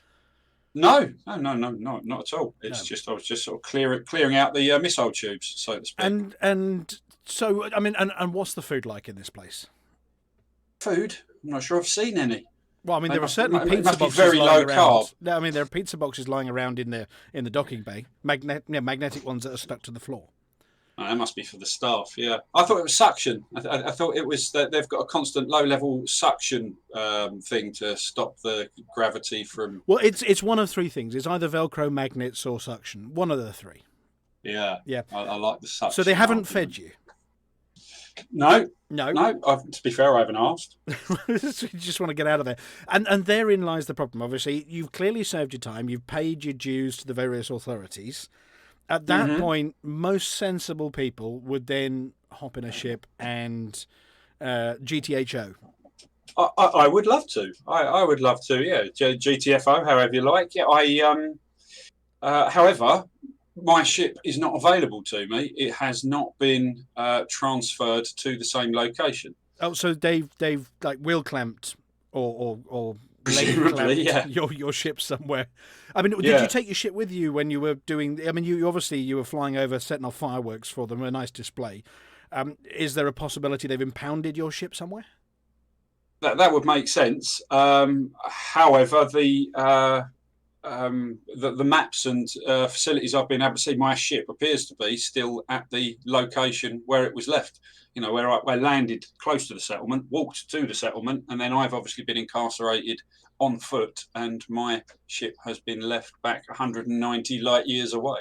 No, not at all. It's just I was just sort of clearing out the missile tubes, so to speak. And so, I mean, and what's the food like in this place? Food? I'm not sure I've seen any. Well, I mean, there are certainly pizza boxes very lying low around. carb. No, I mean, there are pizza boxes lying around in the docking bay, magnetic ones that are stuck to the floor. Oh, that must be for the staff. Yeah, I thought it was suction. I thought it was that they've got a constant low-level suction thing to stop the gravity from. Well, it's one of three things. It's either Velcro, magnets, or suction. One of the three. Yeah. I like the suction. So they haven't fed you. No. To be fair, I haven't asked. You just want to get out of there, and therein lies the problem. Obviously, you've clearly served your time. You've paid your dues to the various authorities. At that point, most sensible people would then hop in a ship and GTHO. I would love to. I would love to. Yeah, GTFO, however you like. Yeah, however, my ship is not available to me. It has not been transferred to the same location. Oh, so they've like wheel clamped or presumably, yeah, your ship somewhere. I mean, did you take your ship with you when you were doing? I mean, you obviously were flying over, setting off fireworks for them, a nice display. Is there a possibility they've impounded your ship somewhere? That would make sense. However, the maps and facilities I've been able to see, my ship appears to be still at the location where it was left. Where I landed close to the settlement, walked to the settlement, and then I've obviously been incarcerated on foot, and my ship has been left back 190 light years away.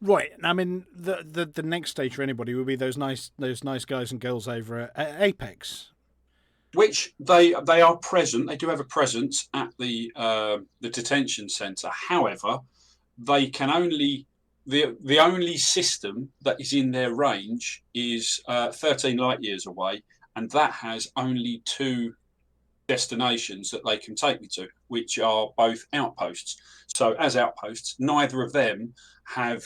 Right. I mean, the next stage for anybody would be those nice guys and girls over at Apex. Which they are present. They do have a presence at the detention centre. However, they can only the only system that is in their range is 13 light years away, and that has only 2 destinations that they can take me to, which are both outposts. So as outposts, neither of them have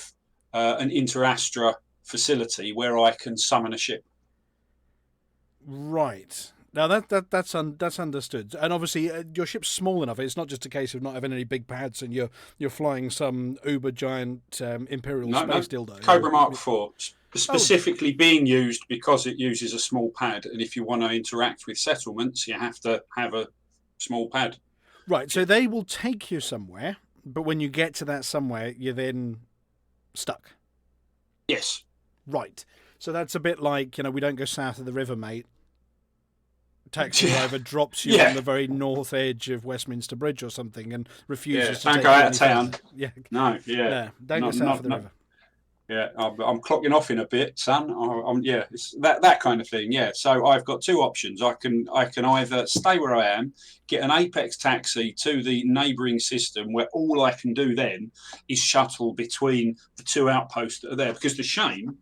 an inter-astra facility where I can summon a ship. Right. Now that's understood, and obviously your ship's small enough. It's not just a case of not having any big pads, and you're flying some uber giant Imperial space dildo. Cobra Mark IV, specifically being used because it uses a small pad, and if you want to interact with settlements, you have to have a small pad. Right. So they will take you somewhere, but when you get to that somewhere, you're then stuck. Yes. Right. So that's a bit like, we don't go south of the river, mate. Taxi driver drops you on the very north edge of Westminster Bridge or something and refuses to don't take go you out any of town. further. Yeah. No, don't go south of the river. Yeah, I'm clocking off in a bit, son. It's that kind of thing. Yeah, so I've got 2 options. I can either stay where I am, get an Apex taxi to the neighbouring system, where all I can do then is shuttle between the 2 outposts that are there. Because the shame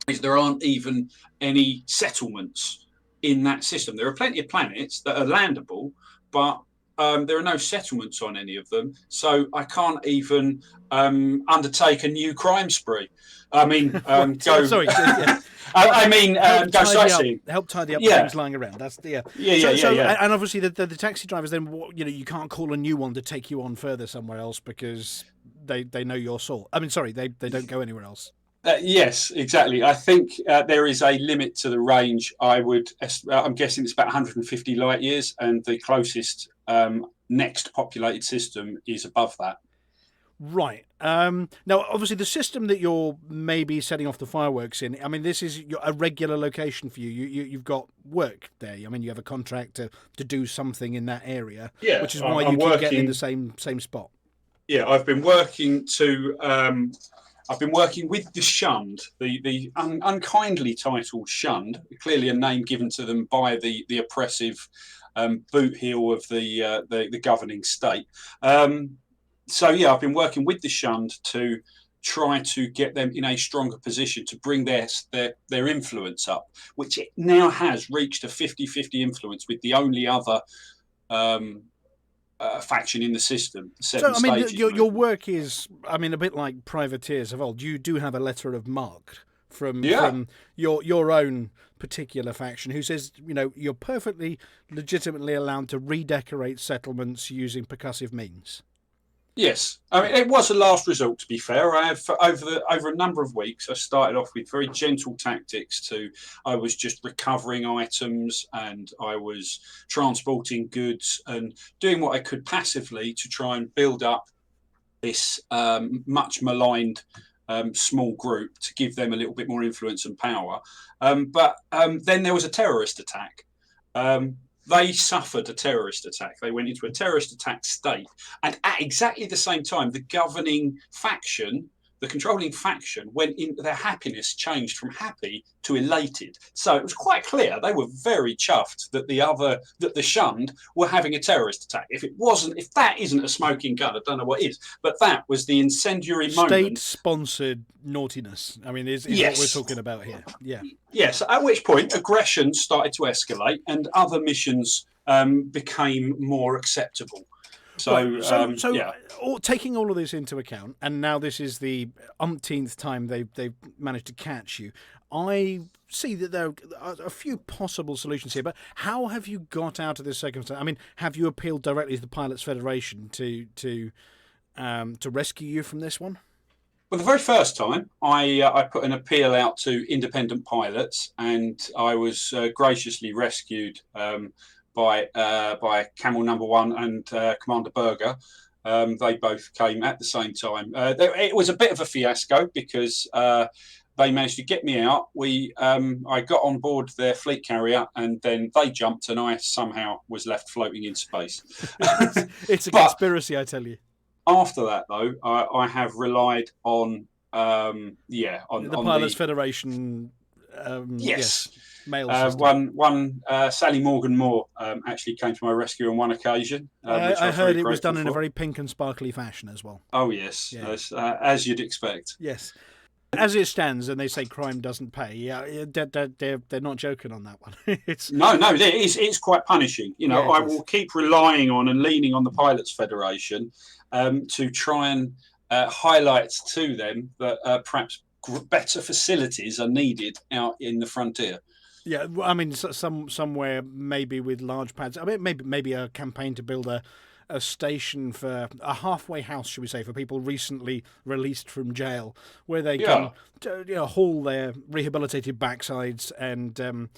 is there aren't even any settlements in that system. There are plenty of planets that are landable, but there are no settlements on any of them, so I can't even undertake a new crime spree. I mean, go. Sorry. I mean, go sightseeing. Help tidy up things lying around. That's Yeah. And obviously, the taxi drivers then, you can't call a new one to take you on further somewhere else because they know your sort. I mean, sorry, they don't go anywhere else. Yes, exactly. I think there is a limit to the range. I'm guessing it's about 150 light years, and the closest next populated system is above that. Right. Now, obviously, the system that you're maybe setting off the fireworks in, I mean, this is a regular location for you. You've got work there. I mean, you have a contract to do something in that area, which is why you can get in the same spot. Yeah, I've been working to. I've been working with the Shunned, the unkindly titled Shunned, clearly a name given to them by the oppressive boot heel of the governing state. So yeah, I've been working with the Shunned to try to get them in a stronger position to bring their influence up, which it now has reached a 50-50 influence with the only other faction in the system. So, I mean, your work is, I mean, a bit like privateers of old. You do have a letter of marque from your own particular faction who says, you know, you're perfectly legitimately allowed to redecorate settlements using percussive means. Yes, I mean it was a last resort. To be fair, I have over a number of weeks. I started off with very gentle tactics. I was just recovering items, and I was transporting goods and doing what I could passively to try and build up this much maligned small group to give them a little bit more influence and power. But then there was a terrorist attack. They suffered a terrorist attack. They went into a terrorist attack state. And at exactly the same time, the governing faction, the controlling faction, went in, their happiness changed from happy to elated. So it was quite clear they were very chuffed that the Shunned were having a terrorist attack. If that isn't a smoking gun, I don't know what is. But that was the incendiary moment. State-sponsored naughtiness, I mean, is yes. What we're talking about here. Yeah. Yes, at which point aggression started to escalate and other missions became more acceptable. So, yeah. Taking all of this into account, and now this is the umpteenth time they've managed to catch you, I see that there are a few possible solutions here, but how have you got out of this circumstance? I mean, have you appealed directly to the Pilots Federation to rescue you from this one? Well, the very first time, I put an appeal out to independent pilots, and I was graciously rescued by Camel Number 1 and Commander Berger. They both came at the same time. It was a bit of a fiasco because they managed to get me out. I got on board their fleet carrier, and then they jumped, and I somehow was left floating in space. It's a conspiracy, I tell you. After that, though, I have relied on the Pilots Federation. Yes. Mail one Sally Morgan Moore actually came to my rescue on one occasion. I heard it was done in a very pink and sparkly fashion as well. Oh yes, yes, as you'd expect. Yes, as it stands, and they say crime doesn't pay. Yeah, they're not joking on that one. It's quite punishing. You know, I will keep relying on and leaning on the Pilots Federation to try and highlight to them that perhaps better facilities are needed out in the frontier. Yeah, I mean, somewhere maybe with large pads. I mean, maybe a campaign to build a station for a halfway house, should we say, for people recently released from jail, where they can haul their rehabilitated backsides and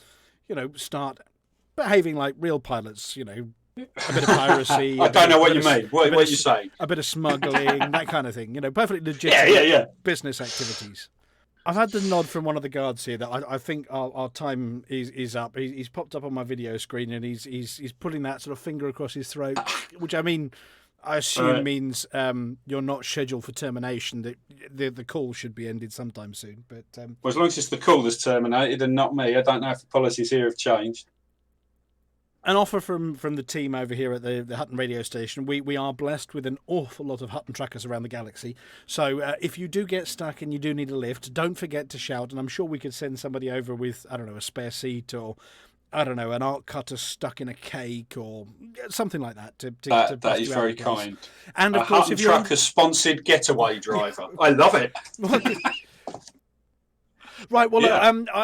start behaving like real pilots. You know, a bit of piracy. I don't know what you mean. What are you saying? A bit of smuggling, that kind of thing. You know, perfectly legitimate business activities. I've had the nod from one of the guards here that I think our time is up. He's popped up on my video screen, and he's putting that sort of finger across his throat, which I mean, I assume means you're not scheduled for termination. That the call should be ended sometime soon. But well, as long as it's the call that's terminated and not me, I don't know if the policies here have changed. An offer from the team over here at the Hutton radio station. We are blessed with an awful lot of Hutton trackers around the galaxy. So if you do get stuck and you do need a lift, don't forget to shout. And I'm sure we could send somebody over with, I don't know, a spare seat or, I don't know, an arc cutter stuck in a cake or something like that. That is very kind. And of course, if you're a trucker-sponsored getaway driver, I love it. Right, well,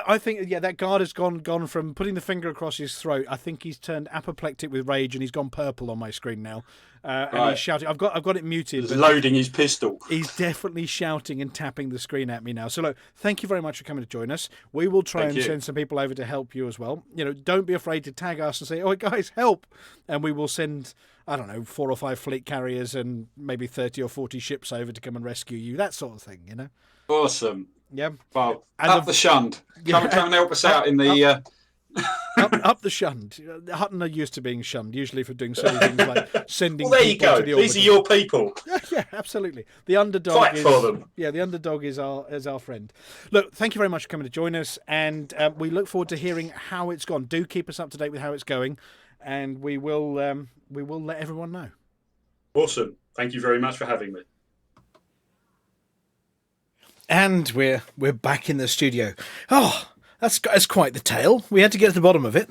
I think that guard has gone from putting the finger across his throat. I think he's turned apoplectic with rage, and he's gone purple on my screen now. And he's shouting. I've got it muted. He's loading his pistol. He's definitely shouting and tapping the screen at me now. So look, thank you very much for coming to join us. We will try and send some people over to help you as well. You know, don't be afraid to tag us and say, "Oh, guys, help!" And we will send, I don't know, 4 or 5 fleet carriers and maybe 30 or 40 ships over to come and rescue you. That sort of thing, you know. Awesome. Yeah. Well, up the Shunned. Come and help us out in the Up the shunned. Hutton are used to being shunned, usually for doing silly things like sending Well, there you people go. to the These are orbital. your people. Yeah, absolutely. The underdog Fight is for them. Yeah, the underdog is our friend. Look, thank you very much for coming to join us, and we look forward to hearing how it's gone. Do keep us up to date with how it's going, and we will let everyone know. Awesome. Thank you very much for having me. And we're back in the studio. Oh, that's quite the tale. We had to get to the bottom of it.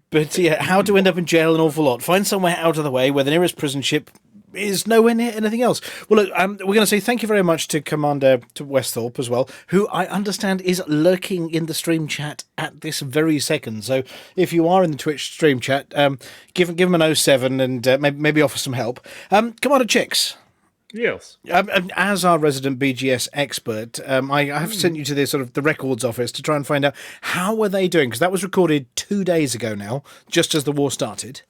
But yeah, how to end up in jail, an awful lot. Find somewhere out of the way where the nearest prison ship is nowhere near anything else. Well, look, we're going to say thank you very much to Commander Westhorpe as well, who I understand is lurking in the stream chat at this very second. So if you are in the Twitch stream chat, give him an 07 and maybe offer some help. Commander Chicks. Yes. As our resident BGS expert, I have sent you to the records office to try and find out how are they doing, because that was recorded 2 days ago now, just as the war started.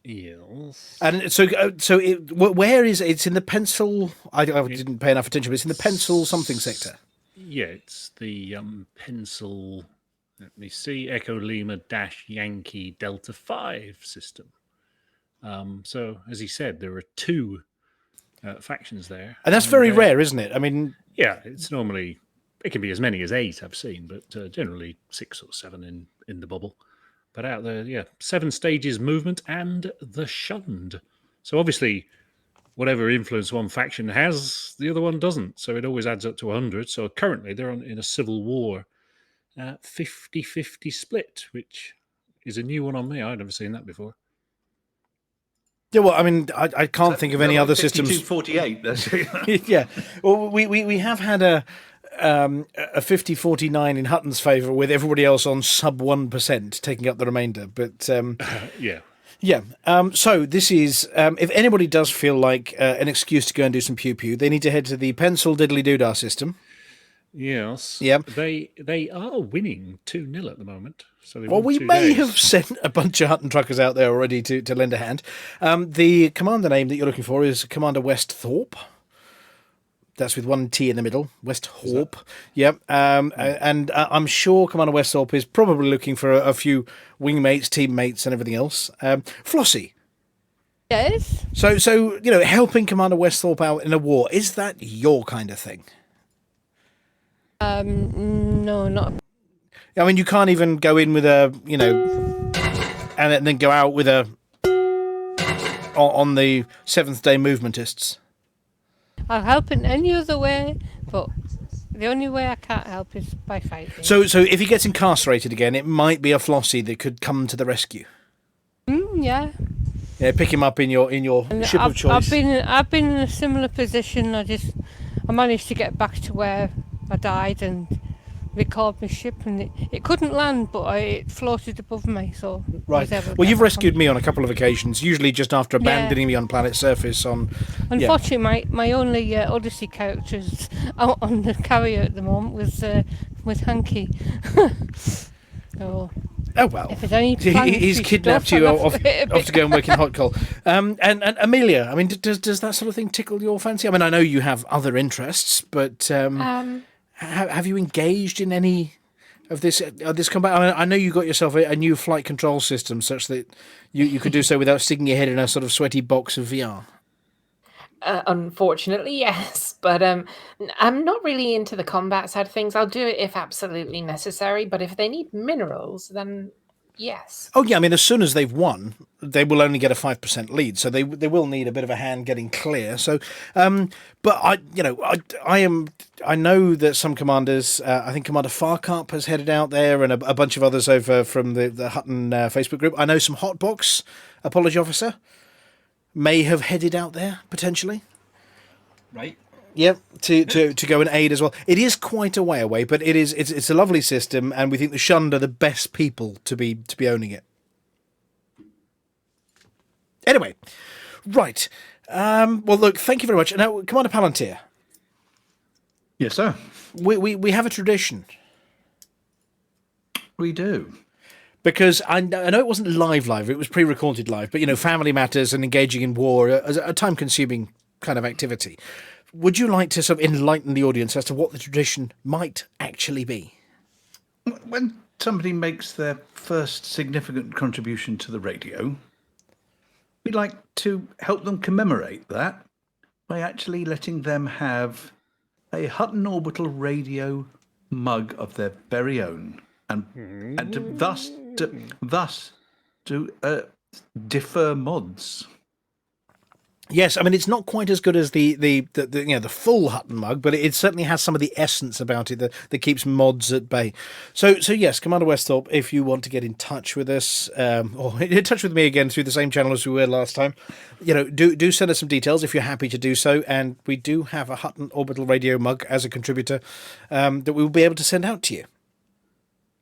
Yes. And so where is it? It's in the pencil. I didn't pay enough attention, but it's in the pencil something sector. Yeah, it's the pencil. Let me see. Echo Lima Yankee Delta 5 system. So as he said, there are two factions there, and that's very rare, isn't it? I mean, yeah, it's normally it can be as many as 8 I've seen, but generally 6 or 7 in the bubble. But out there, yeah, 7 stages movement and the shunned. So obviously, whatever influence one faction has, the other one doesn't. So it always adds up to 100. So currently they're in a civil war, 50-50 split, which is a new one on me. I've never seen that before. Yeah, well, I mean, I can't think of any other systems. 52-48. Yeah, well, we have had a 50-49 in Hutton's favour, with everybody else on sub 1% taking up the remainder. But yeah. So this is if anybody does feel like an excuse to go and do some pew pew, they need to head to the pencil diddly doodah system. Yes. Yeah. They are winning 2-0 at the moment. So we may have sent a bunch of Hutton truckers out there already to lend a hand. The commander name that you're looking for is Commander Westhorpe. That's with one T in the middle, Westhorpe. Yep. And I'm sure Commander Westhorpe is probably looking for a few wingmates, teammates, and everything else. Flossy. Yes. So helping Commander Westhorpe out in a war, is that your kind of thing? No, not. I mean, you can't even go in with a, and then go out with a on the Seventh Day Movementists. I'll help in any other way, but the only way I can't help is by fighting. So if he gets incarcerated again, it might be a Flossy that could come to the rescue. Yeah. Yeah, pick him up in your ship of choice. I've been in a similar position. I managed to get back to where I died and record my ship, and it couldn't land, but it floated above me. So right. Well, you've rescued me on a couple of occasions, usually just after abandoning me on planet's surface. Unfortunately, my only Odyssey characters out on the carrier at the moment was Hanky. So, oh well, if there's any he's kidnapped you off to go and work in Hot Coal. And Aemilia, I mean, does that sort of thing tickle your fancy? I mean, I know you have other interests, but have you engaged in any of this combat? I know you got yourself a new flight control system, such that you could do so without sticking your head in a sort of sweaty box of VR. Unfortunately, yes, but I'm not really into the combat side of things. I'll do it if absolutely necessary, but if they need minerals, then yes. Oh yeah, I mean, as soon as they've won, they will only get a 5% lead, so they will need a bit of a hand getting clear. So, but I know that some commanders, I think Commander Farcarp has headed out there, and a bunch of others over from the Hutton Facebook group. I know some Hotbox apology officer may have headed out there potentially. Right. Yep, to go and aid as well. It is quite a way away, but it's a lovely system, and we think the Shunned are the best people to be owning it. Anyway, right. Well, look, thank you very much. Now, Commander Palantir. Yes, sir. We have a tradition. We do. Because I know it wasn't live, it was pre-recorded live, but, family matters and engaging in war are a time-consuming kind of activity. Would you like to sort of enlighten the audience as to what the tradition might actually be? When somebody makes their first significant contribution to the radio, we'd like to help them commemorate that by actually letting them have a Hutton Orbital Radio mug of their very own, and thus to defer mods. Yes, I mean it's not quite as good as the the full Hutton mug, but it certainly has some of the essence about it that keeps mods at bay. So yes, Commander Westhorpe, if you want to get in touch with us, or in touch with me again through the same channel as we were last time, do send us some details if you're happy to do so, and we do have a Hutton Orbital Radio mug as a contributor that we will be able to send out to you.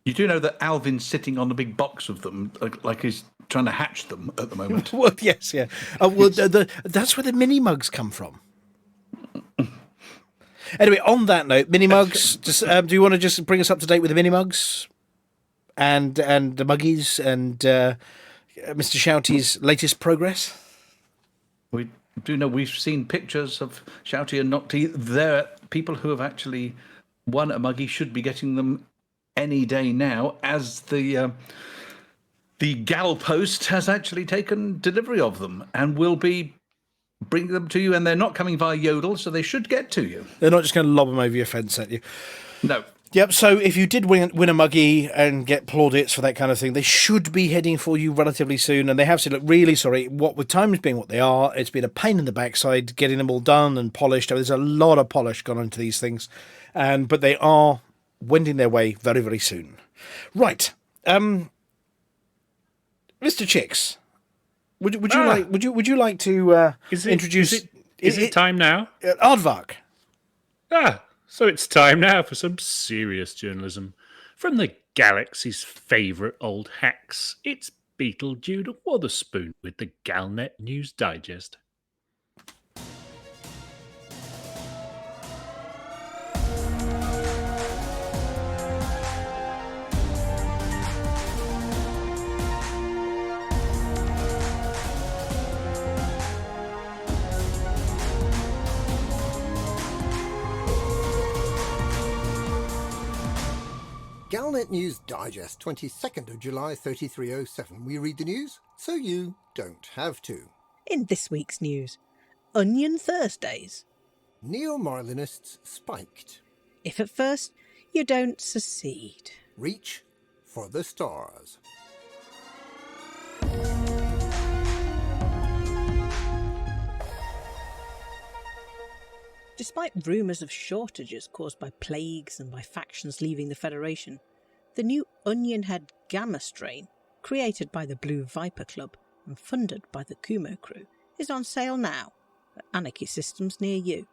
You do know that Alvin's sitting on a big box of them, like he's trying to hatch them at the moment. Well, yes, yeah. That's where the mini mugs come from. Anyway, on that note, mini mugs. Just, do you want to just bring us up to date with the mini mugs and the muggies and Mr. Shouty's latest progress? We do know we've seen pictures of Shouty and Nocty. There, people who have actually won a muggy should be getting them any day now, as the Gal Post has actually taken delivery of them and will be bringing them to you, and they're not coming via Yodel, so they should get to you. They're not just going to lob them over your fence at you. No. Yep, so if you did win a muggy and get plaudits for that kind of thing, they should be heading for you relatively soon, and they have said, look, really sorry, what with times being what they are, it's been a pain in the backside getting them all done and polished. There's a lot of polish gone into these things, but they are wending their way very, very soon. Right. Mr. Chicks, would you like to introduce? Is it time now? Aardvark. So it's time now for some serious journalism from the galaxy's favourite old hacks. It's Beetlejude Wotherspoon with the Galnet News Digest. Galnet News Digest, 22nd of July 3307. We read the news so you don't have to. In this week's news, Onion Thursdays. Neo-Marlinists spiked. If at first you don't succeed. Reach for the stars. Despite rumours of shortages caused by plagues and by factions leaving the Federation, the new Onionhead Gamma strain, created by the Blue Viper Club and funded by the Kumo crew, is on sale now at Anarchy Systems near you.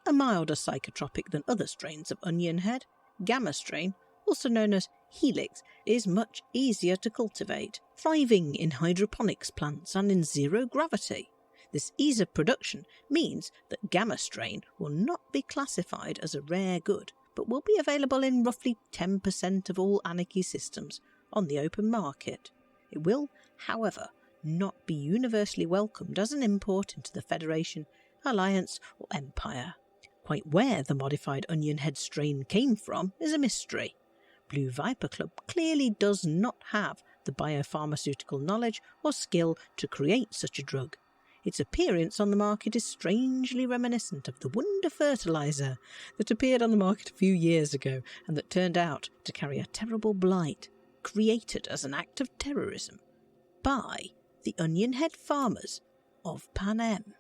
A milder psychotropic than other strains of Onionhead, Gamma strain, also known as Helix, is much easier to cultivate, thriving in hydroponics plants and in zero gravity. This ease of production means that Gamma strain will not be classified as a rare good, but will be available in roughly 10% of all Anarchy systems on the open market. It will, however, not be universally welcomed as an import into the Federation, Alliance or Empire. Quite where the modified Onionhead strain came from is a mystery. Blue Viper Club clearly does not have the biopharmaceutical knowledge or skill to create such a drug. Its appearance on the market is strangely reminiscent of the Wonder Fertilizer that appeared on the market a few years ago and that turned out to carry a terrible blight, created as an act of terrorism by the Onionhead farmers of Panem.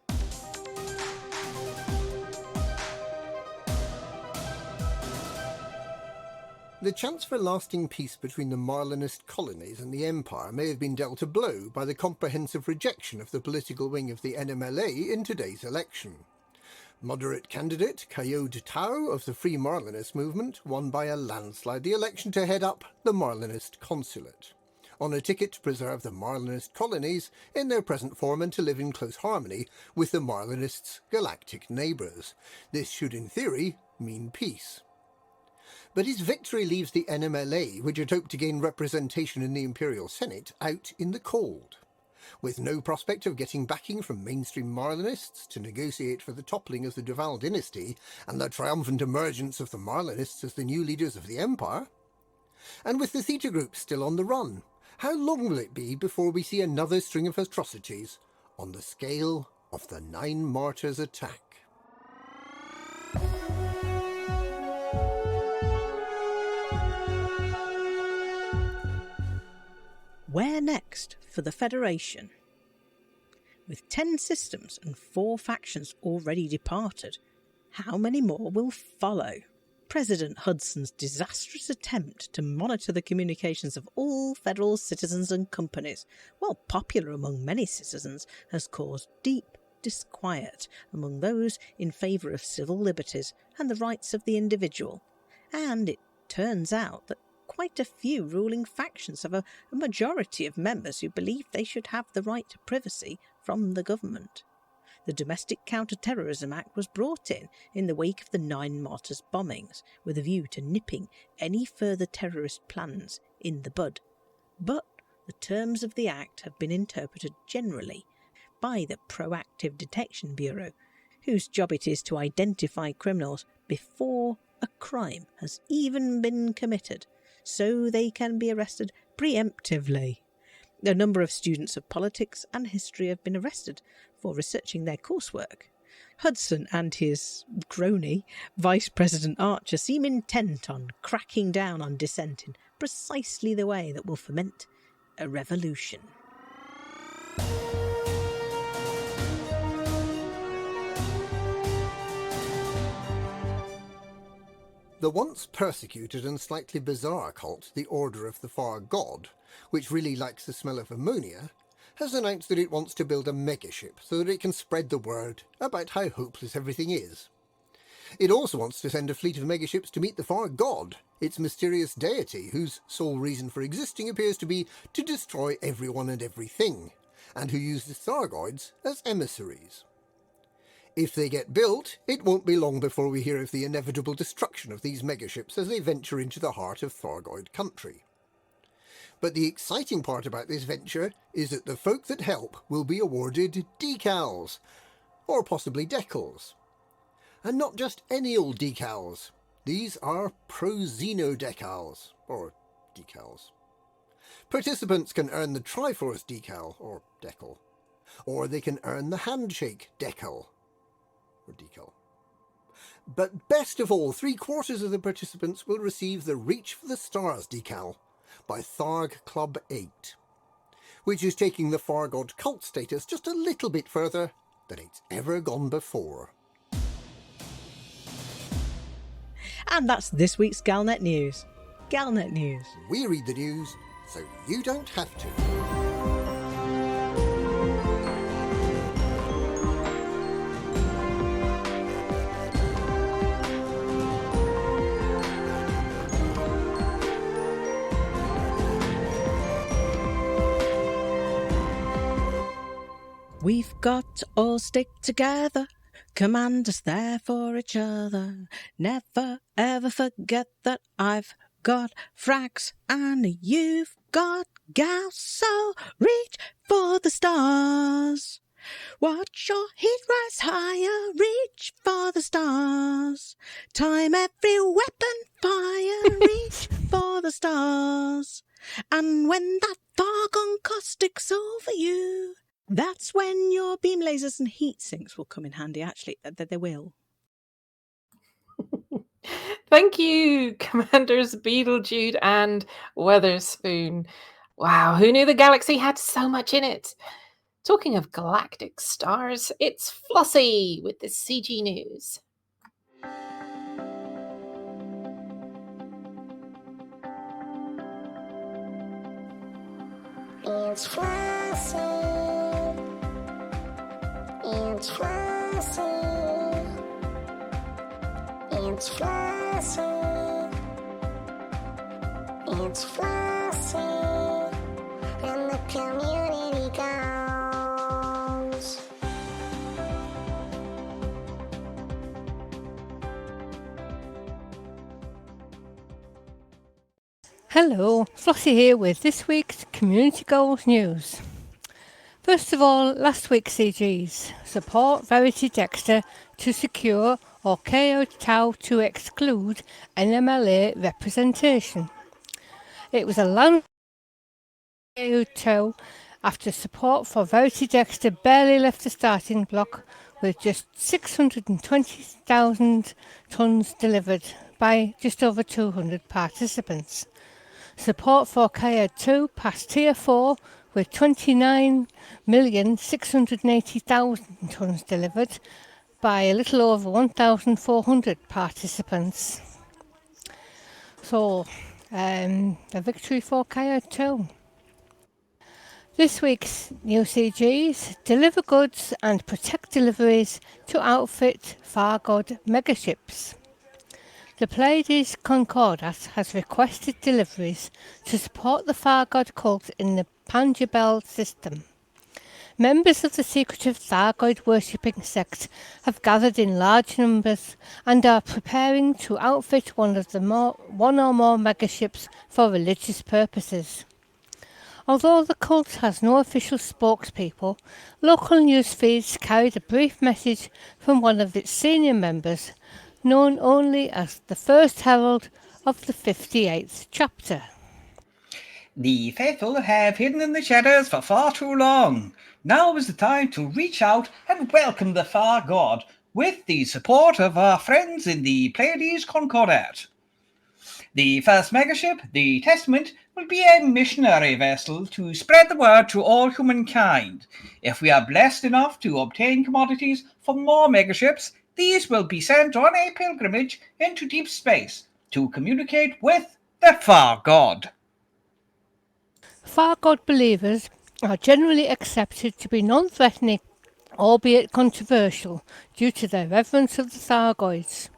The chance for lasting peace between the Marlinist colonies and the Empire may have been dealt a blow by the comprehensive rejection of the political wing of the NMLA in today's election. Moderate candidate Coyote Tao of the Free Marlinist movement won by a landslide the election to head up the Marlinist consulate, on a ticket to preserve the Marlinist colonies in their present form and to live in close harmony with the Marlinists' galactic neighbours. This should, in theory, mean peace. But his victory leaves the NMLA, which had hoped to gain representation in the Imperial Senate, out in the cold. With no prospect of getting backing from mainstream Marlinists to negotiate for the toppling of the Duval dynasty and the triumphant emergence of the Marlinists as the new leaders of the Empire, And with the Theta Group still on the run, how long will it be before we see another string of atrocities on the scale of the 9 Martyrs attack? Where next for the Federation? With 10 systems and 4 factions already departed, how many more will follow? President Hudson's disastrous attempt to monitor the communications of all federal citizens and companies, while popular among many citizens, has caused deep disquiet among those in favour of civil liberties and the rights of the individual. And it turns out that quite a few ruling factions have a majority of members who believe they should have the right to privacy from the government. The Domestic Counter-Terrorism Act was brought in the wake of the 9 Martyrs bombings, with a view to nipping any further terrorist plans in the bud. But the terms of the Act have been interpreted generally by the Proactive Detection Bureau, whose job it is to identify criminals before a crime has even been committed, so they can be arrested preemptively. A number of students of politics and history have been arrested for researching their coursework. Hudson and his crony, Vice President Archer, seem intent on cracking down on dissent in precisely the way that will foment a revolution. The once persecuted and slightly bizarre cult, the Order of the Far God, which really likes the smell of ammonia, has announced that it wants to build a megaship so that it can spread the word about how hopeless everything is. It also wants to send a fleet of megaships to meet the Far God, its mysterious deity whose sole reason for existing appears to be to destroy everyone and everything, and who uses Thargoids as emissaries. If they get built, it won't be long before we hear of the inevitable destruction of these megaships as they venture into the heart of Thargoid country. But the exciting part about this venture is that the folk that help will be awarded decals, or possibly decals. And not just any old decals. These are pro-Xeno decals, or decals. Participants can earn the Triforce decal, or decal, or they can earn the Handshake decal, or decal. But best of all, 3/4 of the participants will receive the Reach for the Stars decal by Tharg Club 8, which is taking the Far God cult status just a little bit further than it's ever gone before. And that's this week's Galnet News. Galnet News. We read the news, so you don't have to. We've got to all stick together, commanders there for each other. Never ever forget that I've got frags and you've got gals, so reach for the stars. Watch your heat rise higher, reach for the stars. Time every weapon fire, reach for the stars. And when that fog caustic's over you, that's when your beam lasers and heat sinks will come in handy, actually. They will. Thank you, Commanders Beetlejude and Weatherspoon. Wow, who knew the galaxy had so much in it? Talking of galactic stars, it's Flossy with the CG News. It's Flossy. It's Flossy. It's Flossy. It's Flossy. And the community goes. Hello, Flossy here with this week's Community Goals News. First of all, last week's CGs. Support Verity Dexter to secure or KO Tau to exclude NMLA representation. It was a long two after support for Verity Dexter barely left the starting block with just 620,000 tonnes delivered by just over 200 participants. Support for Kaya 2 passed Tier 4 with 29,680,000 tonnes delivered by a little over 1,400 participants. So, a victory for Kaya 2. This week's new CGs deliver goods and protect deliveries to outfit Fargod megaships. The Pleiades Concordat has requested deliveries to support the Fargod cult in the Panjabel system. Members of the secretive Thargoid worshipping sect have gathered in large numbers and are preparing to outfit one or more megaships for religious purposes. Although the cult has no official spokespeople, local news feeds carried a brief message from one of its senior members, known only as the First Herald of the 58th chapter. The faithful have hidden in the shadows for far too long. Now is the time to reach out and welcome the Far God with the support of our friends in the Pleiades Concordat. The first megaship, the Testament, will be a missionary vessel to spread the word to all humankind. If we are blessed enough to obtain commodities for more megaships, these will be sent on a pilgrimage into deep space to communicate with the Far God. Far God believers are generally accepted to be non-threatening, albeit controversial, due to their reverence of the Thargoids.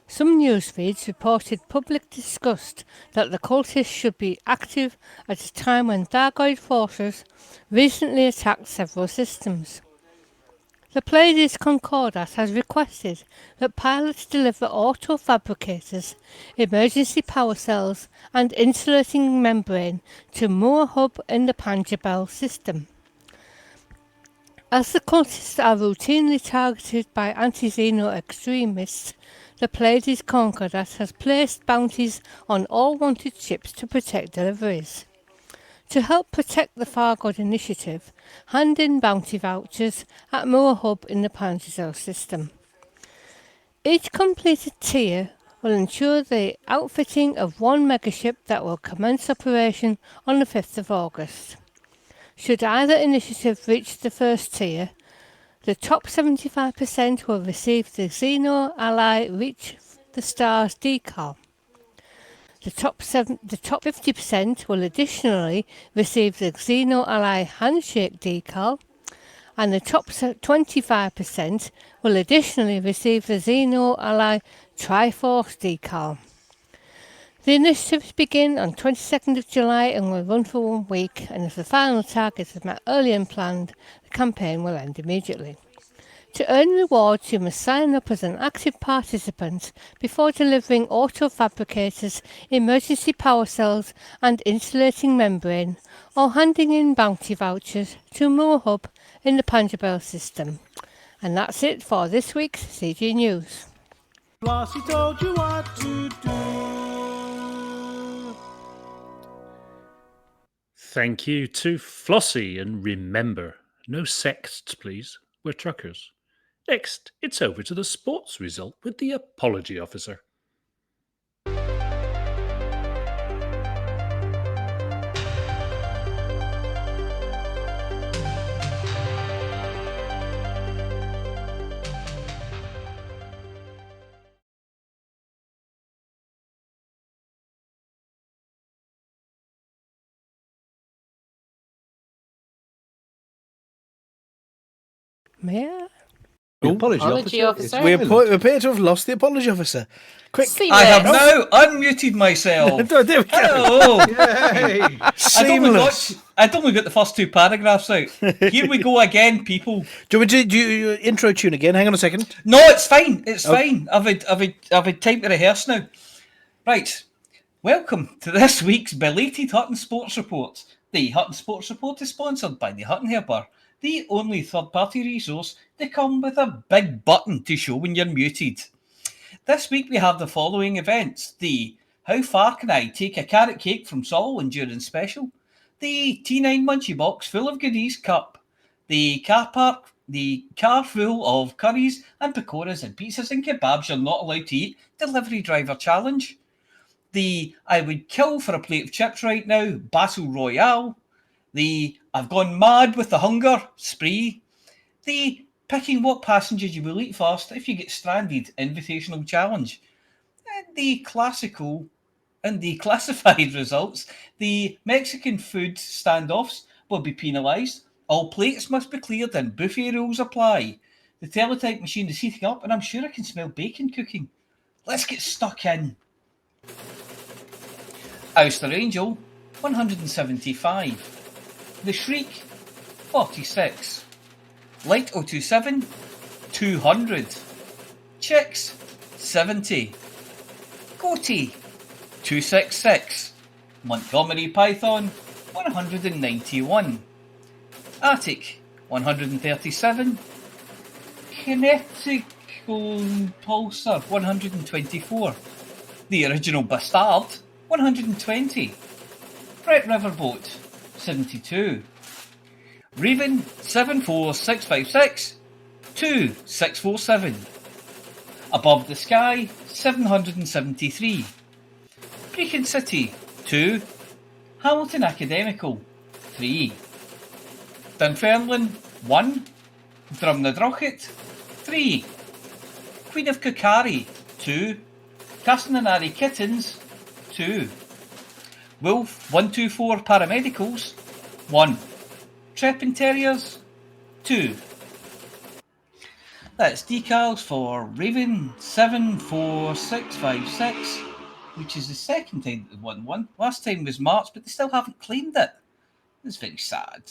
Some news feeds reported public disgust that the cultists should be active at a time when Thargoid forces recently attacked several systems. The Pleiades Concordat has requested that pilots deliver auto-fabricators, emergency power cells and insulating membrane to Moor Hub in the Panjabel system. As the cultists are routinely targeted by anti-Xeno extremists, the Pleiades Concordat has placed bounties on all wanted ships to protect deliveries. To help protect the Fargod initiative, hand in bounty vouchers at Moor Hub in the Panjabel system. Each completed tier will ensure the outfitting of one megaship that will commence operation on the 5th of August. Should either initiative reach the first tier, the top 75% will receive the Xeno Ally Reach the Stars decal. The top 50% will additionally receive the Xeno Ally Handshake decal, and the top 25% will additionally receive the Xeno Ally Triforce decal. The initiatives begin on 22nd of July and will run for 1 week, and if the final target is met earlier than planned, the campaign will end immediately. To earn rewards, you must sign up as an active participant before delivering auto-fabricators, emergency power cells and insulating membrane, or handing in bounty vouchers to Moor Hub in the Panjabel system. And that's it for this week's CG News. Flossy told you what to do. Thank you to Flossy, and remember, no sexts, please. We're truckers. Next, it's over to the sports result with the apology officer. May I? The apology Apology officer. We appear to have lost the apology officer. Quick. I have now unmuted myself. There we go. Hello. Yay! Seamless. I'd only got the first two paragraphs out. Here we go again, people. Do you want me to do intro tune again? Hang on a second. No, it's fine. It's fine. I've had time to rehearse now. Right. Welcome to this week's belated Hutton Sports Report. The Hutton Sports Report is sponsored by the Hutton Helper, the only third-party resource to come with a big button to show when you're muted. This week we have the following events. The How far can I take a carrot cake from Sol Endurance Special? The T9 Munchie Box full of goodies cup. The car full of curries and pakoras and pizzas and kebabs you're not allowed to eat delivery driver challenge. The I would kill for a plate of chips right now battle royale. The I've gone mad with the hunger spree. The picking what passengers you will eat first if you get stranded invitational challenge. And the classical and the classified results, the Mexican food standoffs will be penalised. All plates must be cleared and buffet rules apply. The teletype machine is heating up and I'm sure I can smell bacon cooking. Let's get stuck in. Ouster Angel, 175. The Shriek, 46. Light 027, 200. Chicks, 70. Goatee, 266. Montgomery Python, 191. Attic, 137. Kinetical Pulsar, 124. The Original Bastard, 120. Brett Riverboat, 72. Raven, 74656, 2647. Above the Sky, 773. Brecon City, 2. Hamilton Academical, 3. Dunfermline, 1. Drumnadrochit, 3. Queen of Kukari, 2. Castananari Kittens, 2. Wolf 124 Paramedicals, 1. Treppin Terriers, 2. That's decals for Raven 74656, which is the second time that they've won one. Last time was March, but they still haven't claimed it. It's very sad.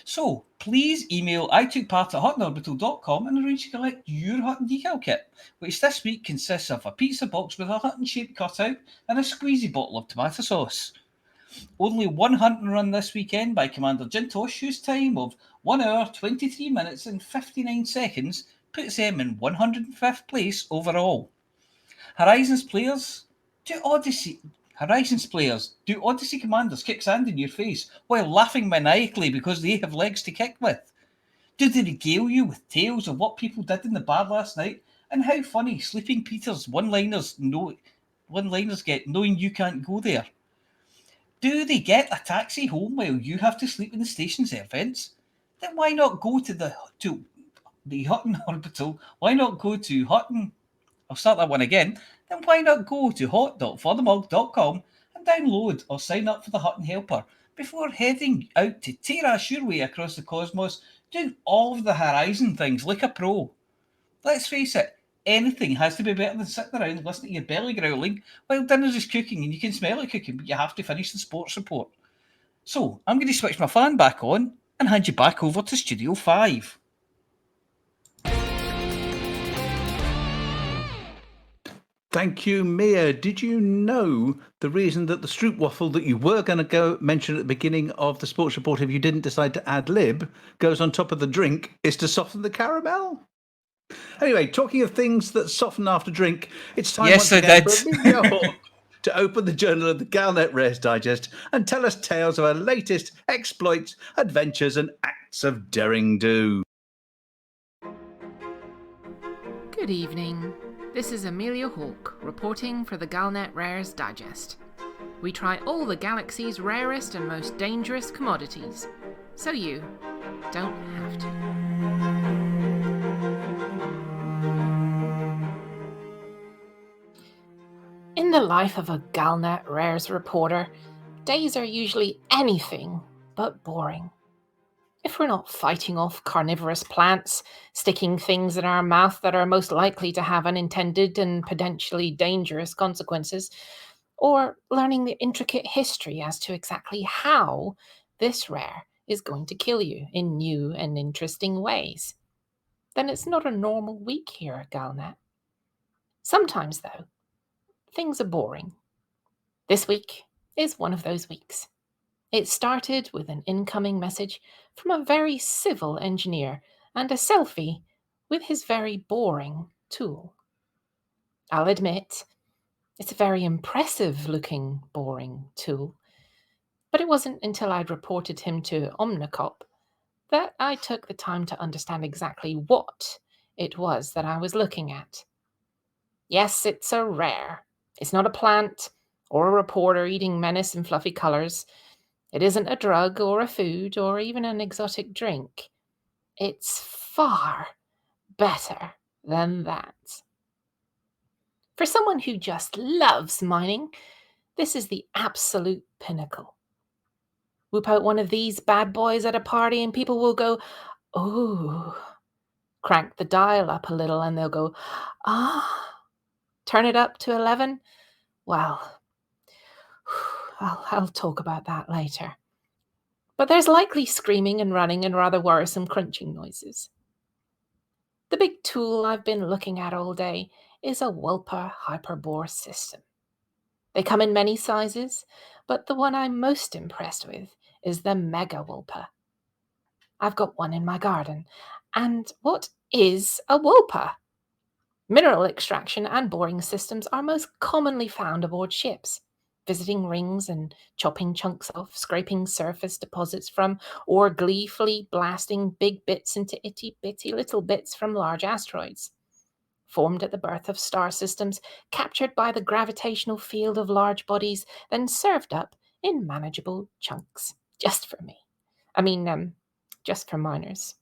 So, please email itookpart@huttonorbital.com and arrange to collect your Hutton decal kit, which this week consists of a pizza box with a Hutton-shaped cutout and a squeezy bottle of tomato sauce. Only one Hutton run this weekend by Commander Jintosh, whose time of 1 hour, 23 minutes and 59 seconds puts them in 105th place overall. Horizons players, do Odyssey commanders kick sand in your face while laughing maniacally because they have legs to kick with? Do they regale you with tales of what people did in the bar last night and how funny Sleeping Peter's one-liners get knowing you can't go there? Do they get a taxi home while you have to sleep in the station's air vents? Then why not go to the Hutton Orbital? Why not go to Hutton? I'll start that one again. Then why not go to hot.forthemug.com and download or sign up for the Hutton Helper before heading out to terrace your way across the cosmos, doing all of the Horizon things like a pro? Let's face it, anything has to be better than sitting around listening to your belly growling while dinner's is cooking and you can smell it cooking, but you have to finish the sports report. So, I'm going to switch my fan back on and hand you back over to Studio 5. Thank you, Mia. Did you know the reason that the stroopwafel that you were going to go mention at the beginning of the sports report, if you didn't decide to ad lib, goes on top of the drink, is to soften the caramel? Anyway, talking of things that soften after drink, it's time once again for Aemilia Hawke to open the journal of the Galnet Rares Digest and tell us tales of her latest exploits, adventures, and acts of daring-do. Good evening. This is Aemilia Hawke reporting for the Galnet Rares Digest. We try all the galaxy's rarest and most dangerous commodities, so you don't have to. In the life of a Galnet Rares reporter, days are usually anything but boring. If we're not fighting off carnivorous plants, sticking things in our mouth that are most likely to have unintended and potentially dangerous consequences, or learning the intricate history as to exactly how this rare is going to kill you in new and interesting ways, then it's not a normal week here at Galnet. Sometimes, though, things are boring. This week is one of those weeks. It started with an incoming message from a very civil engineer and a selfie with his very boring tool. I'll admit, It's a very impressive looking boring tool, but it wasn't until I'd reported him to Omnicop that I took the time to understand exactly what it was that I was looking at. Yes, it's a rare. It's not a plant or a reporter eating menace in fluffy colours. It isn't a drug or a food or even an exotic drink. It's far better than that. For someone who just loves mining, this is the absolute pinnacle. Whoop out one of these bad boys at a party and people will go, "Ooh." Crank the dial up a little and they'll go, "Ah." Turn it up to 11? Well, I'll talk about that later. But there's likely screaming and running and rather worrisome crunching noises. The big tool I've been looking at all day is a Wulper hyperbore system. They come in many sizes, but the one I'm most impressed with is the Mega Wulper. I've got one in my garden. And what is a Wulper? Mineral extraction and boring systems are most commonly found aboard ships, visiting rings and chopping chunks off, scraping surface deposits from, or gleefully blasting big bits into itty-bitty little bits from large asteroids. Formed at the birth of star systems, captured by the gravitational field of large bodies, then served up in manageable chunks. Just for me. Just for miners.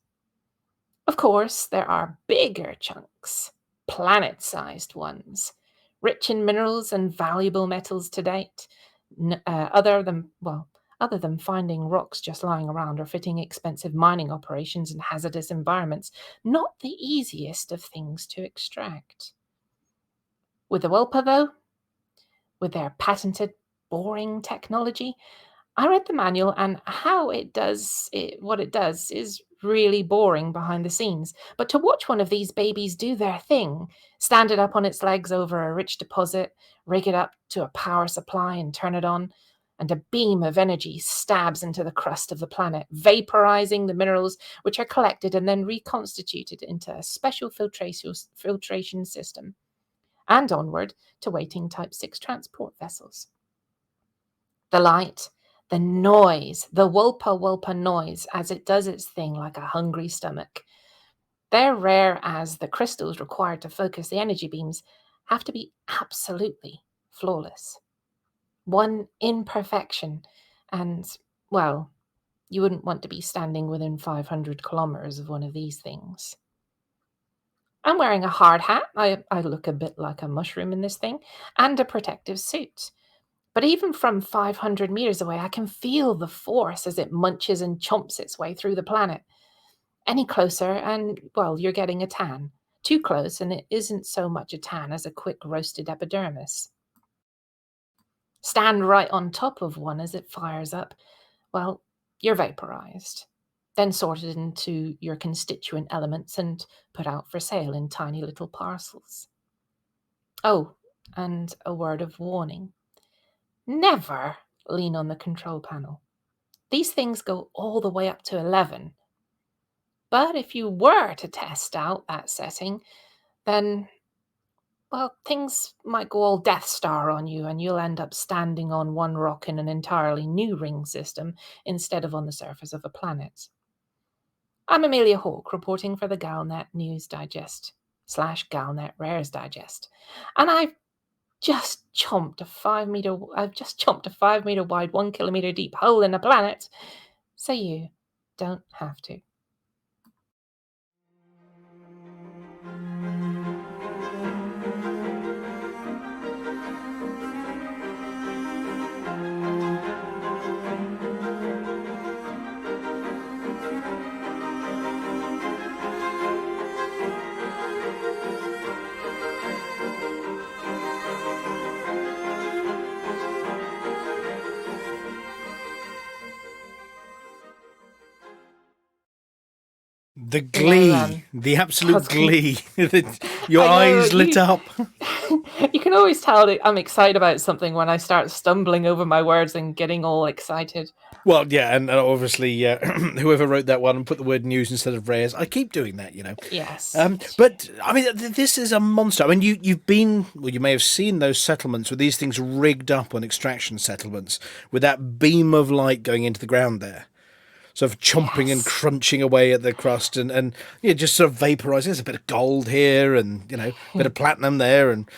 Of course, there are bigger chunks, planet-sized ones, rich in minerals and valuable metals to date, other than finding rocks just lying around or fitting expensive mining operations in hazardous environments, not the easiest of things to extract. With the Wulper, though, with their patented boring technology, I read the manual, and what it does is really boring behind the scenes. But to watch one of these babies do their thing, stand it up on its legs over a rich deposit, rig it up to a power supply and turn it on, and a beam of energy stabs into the crust of the planet, vaporizing the minerals which are collected and then reconstituted into a special filtration system, and onward to waiting Type 6 transport vessels. The light, the noise, the Wulper noise as it does its thing like a hungry stomach. They're rare as the crystals required to focus the energy beams have to be absolutely flawless. One imperfection and, well, you wouldn't want to be standing within 500 kilometers of one of these things. I'm wearing a hard hat. I look a bit like a mushroom in this thing, and a protective suit. But even from 500 meters away, I can feel the force as it munches and chomps its way through the planet. Any closer and, well, you're getting a tan. Too close and it isn't so much a tan as a quick roasted epidermis. Stand right on top of one as it fires up. Well, you're vaporized. Then sorted into your constituent elements and put out for sale in tiny little parcels. Oh, and a word of warning. Never lean on the control panel. These things go all the way up to 11. But if you were to test out that setting, then, well, things might go all Death Star on you and you'll end up standing on one rock in an entirely new ring system instead of on the surface of a planet. I'm Aemilia Hawke, reporting for the Galnet News Digest / Galnet Rares Digest. And I've just chomped a 5 meter wide, 1 kilometer deep hole in a planet, so you don't have to. The glee, the absolute glee. Your eyes lit up. You can always tell that I'm excited about something when I start stumbling over my words and getting all excited. Well, yeah, and obviously, whoever wrote that one and put the word news instead of rares, I keep doing that, you know. Yes. But I mean, this is a monster. I mean, you may have seen those settlements with these things rigged up on extraction settlements with that beam of light going into the ground there. Sort of chomping and crunching away at the crust and just sort of vaporising. There's a bit of gold here and, a bit of platinum there and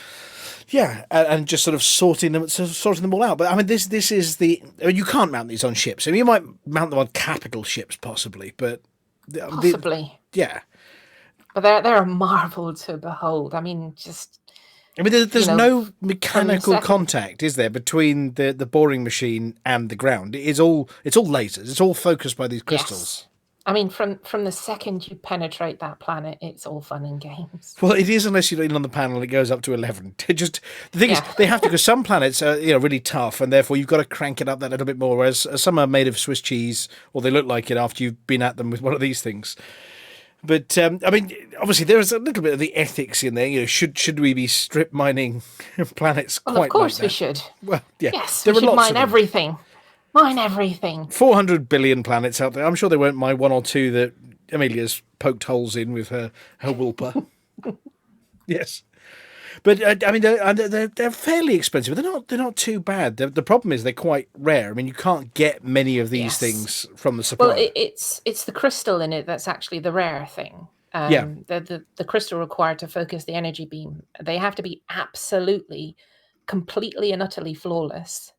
and just sort of sorting them all out. But I mean, this is you can't mount these on ships. I mean, you might mount them on capital ships possibly, but... Possibly. Yeah. But they're a marvel to behold. I mean, there's no mechanical contact, is there, between the boring machine and the ground? It's all lasers. It's all focused by these crystals. Yes. I mean, from the second you penetrate that planet, it's all fun and games. Well, it is unless you're in on the panel. It goes up to 11. The thing is, they have to, because some planets are really tough, and therefore you've got to crank it up that little bit more. Whereas some are made of Swiss cheese, or they look like it after you've been at them with one of these things. But I mean, obviously there is a little bit of the ethics in there. Should we be strip mining planets? Well, quite of course like we that? should. Well, yeah. Yes, we should mine everything. Mine everything. 400 billion planets out there. I'm sure they won't mind one or two that Emilia's poked holes in with her whooper. Yes. But I mean, they're fairly expensive. They're not too bad. The problem is they're quite rare. I mean, you can't get many of these things from the supply. Well, it's the crystal in it that's actually the rare thing. The crystal required to focus the energy beam. They have to be absolutely, completely and utterly flawless.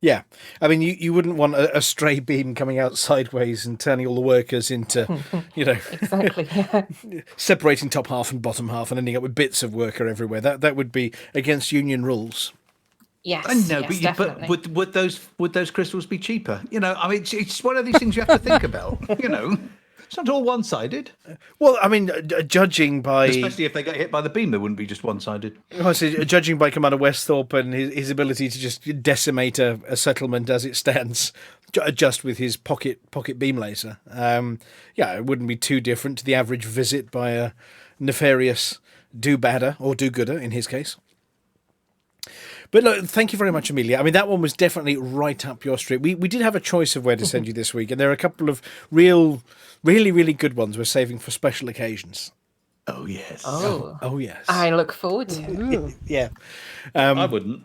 Yeah, I mean, you wouldn't want a stray beam coming out sideways and turning all the workers into, exactly, separating top half and bottom half and ending up with bits of worker everywhere. That would be against union rules. Yes, I know, yes, but would those crystals be cheaper? I mean, it's one of these things you have to think about. It's not all one-sided. Well, I mean, judging by... Especially if they get hit by the beam, they wouldn't be just one-sided. Honestly, judging by Commander Westhorpe and his ability to just decimate a settlement as it stands, just with his pocket beam laser, it wouldn't be too different to the average visit by a nefarious do-badder, or do-gooder in his case. But look, thank you very much, Aemilia. I mean, that one was definitely right up your street. We did have a choice of where to send you this week, and there are a couple of really, really good ones we're saving for special occasions. Oh, yes. Oh yes. I look forward to it. Yeah. I wouldn't.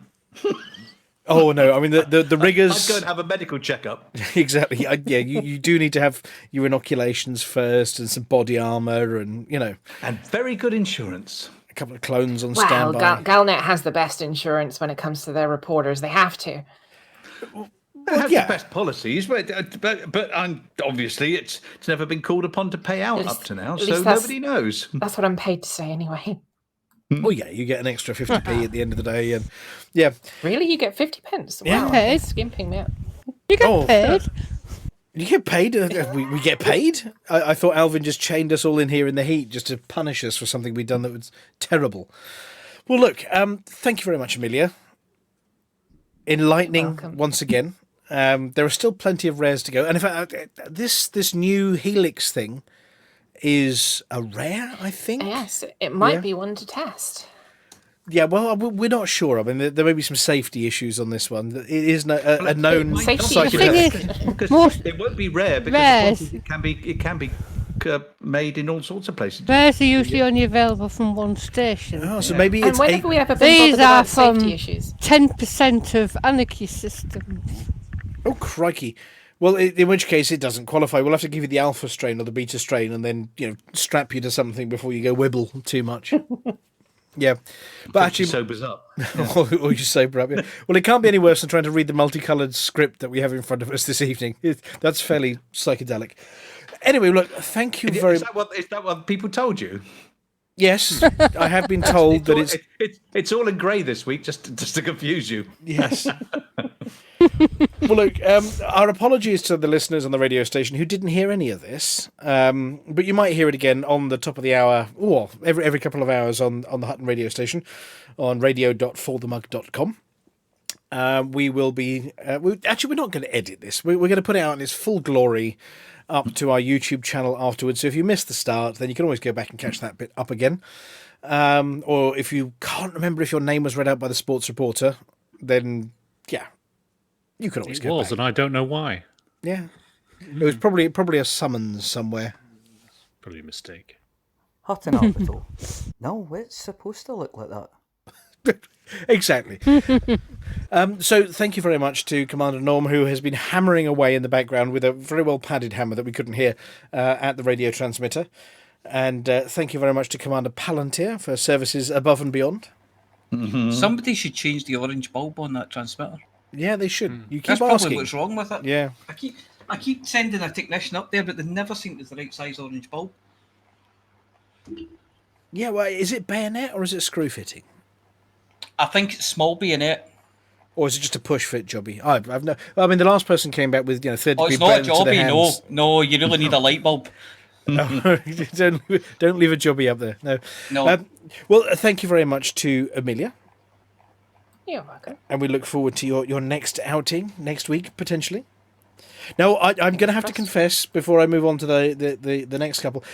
Oh, no. I mean, the riggers... I'd go and have a medical checkup. Exactly. You do need to have your inoculations first and some body armour and, And very good insurance. Couple of clones on Well, standby. Galnet has the best insurance when it comes to their reporters. They have to. They have the best policies, but obviously it's never been called upon to pay out up to now, so nobody knows. That's what I'm paid to say anyway. Oh yeah, you get an extra 50p at the end of the day, and yeah. Really, you get 50 pence? Wow, Yeah. that's skimping me up. You get paid. You get paid? We get paid? I thought Alvin just chained us all in here in the heat just to punish us for something we'd done that was terrible. Well, look, thank you very much, Aemilia. Enlightening once again. There are still plenty of rares to go. And in fact, this new Helix thing is a rare, I think? Yes, it might be one to test. Yeah, well, we're not sure. I mean, there may be some safety issues on this one. It is a known psychedelic. Because it won't be rare because it can be made in all sorts of places. Rares are usually only available from one station. Oh, so maybe And it's when have we ever been bothered about safety issues? 10% of Anarchy systems. Oh, crikey. Well, in which case it doesn't qualify. We'll have to give you the alpha strain or the beta strain and then, strap you to something before you go wibble too much. Yeah, but actually sobers up. or you sober up. Yeah. Well, it can't be any worse than trying to read the multicoloured script that we have in front of us this evening. That's fairly psychedelic. Anyway, look, thank you very much. Is that what people told you? Yes, I have been told that it's all in grey this week, just to confuse you. Yes. Well, look, our apologies to the listeners on the radio station who didn't hear any of this, but you might hear it again on the top of the hour, or every couple of hours on the Hutton radio station, on radio.forthemug.com. We will be... we're not going to edit this. We're going to put it out in its full glory up to our YouTube channel afterwards. So if you missed the start, then you can always go back and catch that bit up again. Or if you can't remember if your name was read out by the sports reporter, then yeah, you can always go back. And I don't know why. Yeah, it was probably a summons somewhere. Probably a mistake. Hutton Orbital. No, it's supposed to look like that. Exactly. So thank you very much to Commander Norma, who has been hammering away in the background with a very well padded hammer that we couldn't hear at the radio transmitter. And thank you very much to Commander Palantir for services above and beyond. Mm-hmm. Somebody should change the orange bulb on that transmitter. Yeah, they should. You keep That's asking. probably what's wrong with it. Yeah. I keep sending a technician up there, but they never seem to the right size orange bulb. Yeah, well, is it bayonet or is it screw fitting? I think it's small bayonet. Or is it just a push fit jobby? I've no. I mean, the last person came back with 30 Oh, it's people not a to their jobby. hands. No, you really need a light bulb. No, don't leave a jobby up there. No. Well, thank you very much to Aemilia. You're welcome. And we look forward to your next outing next week, potentially. Now, I'm going to have to confess before I move on to the next couple.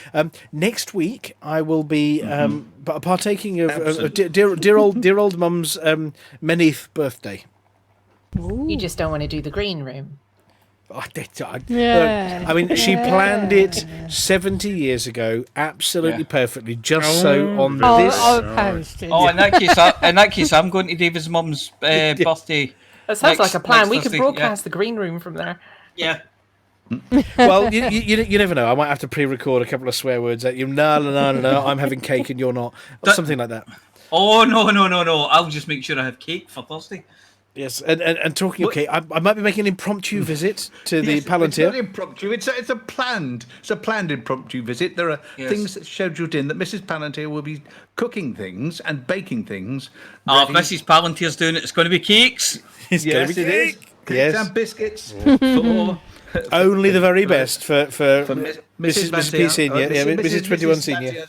Next week, I will be partaking of dear old Mum's Menith birthday. Ooh. You just don't want to do the green room. I mean, she planned it 70 years ago, absolutely perfectly, just so on this. In that case, I'm going to David's mum's birthday. That sounds like a plan. We could Thursday, broadcast the green room from there. Yeah. Well, you never know. I might have to pre-record a couple of swear words at you. No, I'm having cake and you're not. Or something like that. Oh, no. I'll just make sure I have cake for Thursday. Yes, and talking of cake, I might be making an impromptu visit to the Palantir. It's not impromptu. It's a planned impromptu visit. There are things scheduled in that Mrs. Palantir will be cooking things and baking things. If Mrs. Palantir's doing it, it's going to be cakes. It's going to be cake. Cakes and biscuits for only the very best for Mrs. P Senior, Mrs. 21 Senior.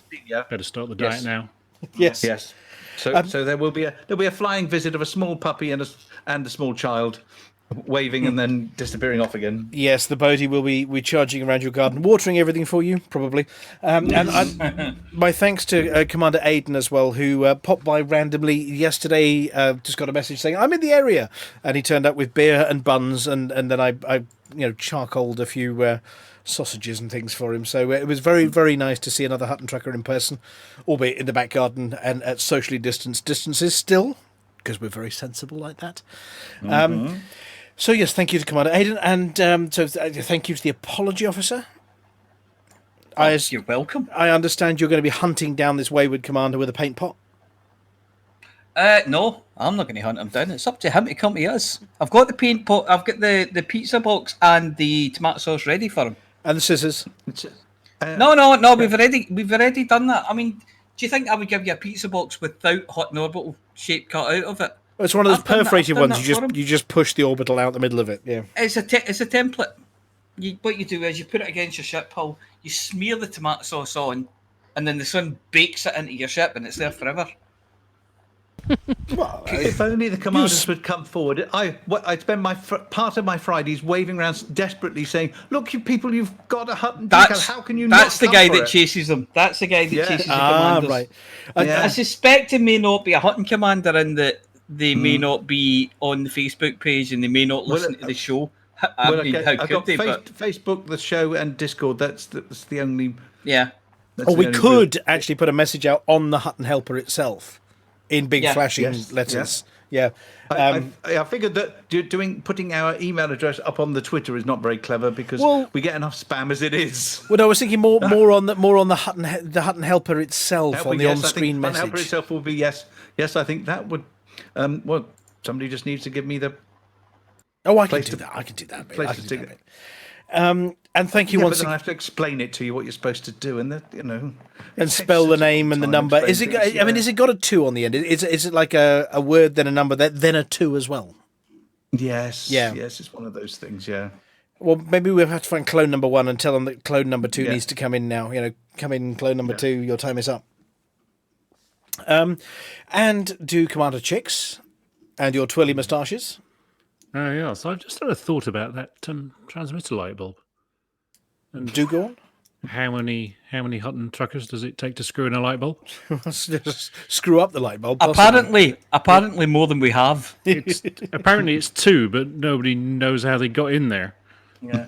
Better start the diet now. Yes. So there will be a flying visit of a small puppy and a small child, waving and then disappearing off again. Yes, the boatie will be charging around your garden, watering everything for you, probably. And my thanks to Commander Aidan as well, who popped by randomly yesterday. Just got a message saying I'm in the area, and he turned up with beer and buns, and then I charcoaled a few sausages and things for him. So it was very, very nice to see another Hutton trucker in person, albeit in the back garden and at socially distanced distances still, because we're very sensible like that. So yes, thank you to Commander Aidan, and thank you to the apology officer. You're welcome. I understand you're going to be hunting down this wayward commander with a paint pot. No, I'm not going to hunt him down. It's up to him to come to us. I've got the paint pot, I've got the pizza box and the tomato sauce ready for him. And the scissors. No, we've already done that. I mean, do you think I would give you a pizza box without Hutton Orbital shape cut out of it? It's one of those perforated ones. You just push the orbital out the middle of it. Yeah. It's a template. What you do is you put it against your ship hull, you smear the tomato sauce on, and then the sun bakes it into your ship, and it's there forever. Well, if only the commanders would come forward. I'd spend part of my Fridays waving around desperately saying, "Look, you people, you've got a Hutton. How can you?" That's not the guy come for that it? chases them. That's the guy that chases the commanders. Right. I suspect it may not be a Hutton commander, and that they may not be on the Facebook page, and they may not listen to the show. I've got Facebook, the show, and Discord. That's the only. Yeah. We could actually put a message out on the Hutton Helper itself. In big flashing letters. Yeah. I figured that putting our email address up on the Twitter is not very clever because we get enough spam as it is. Well, I was thinking more on the Hutton Helper itself on the on-screen message. Hutton Helper itself will be yes. I think that would. Somebody just needs to give me the. Oh, I can do that. I can do that. And thank you once again. I have to explain it to you what you're supposed to do, and and spell the name and the number. Is it? I mean, is it got a 2 on the end? Is it like a word then a number then a 2 as well? Yes. Yeah. Yes, it's one of those things. Yeah. Well, maybe we'll have to find clone number 1 and tell them that clone number 2 needs to come in now. Come in, clone number 2. Your time is up. And do Commander Chicks and your twirly moustaches. Oh, yeah. So I've just had a thought about that transmitter light bulb. And Do go on. How many Hutton truckers does it take to screw in a light bulb? Just screw up the light bulb. Possibly. Apparently more than we have. Apparently it's 2, but nobody knows how they got in there. Yeah.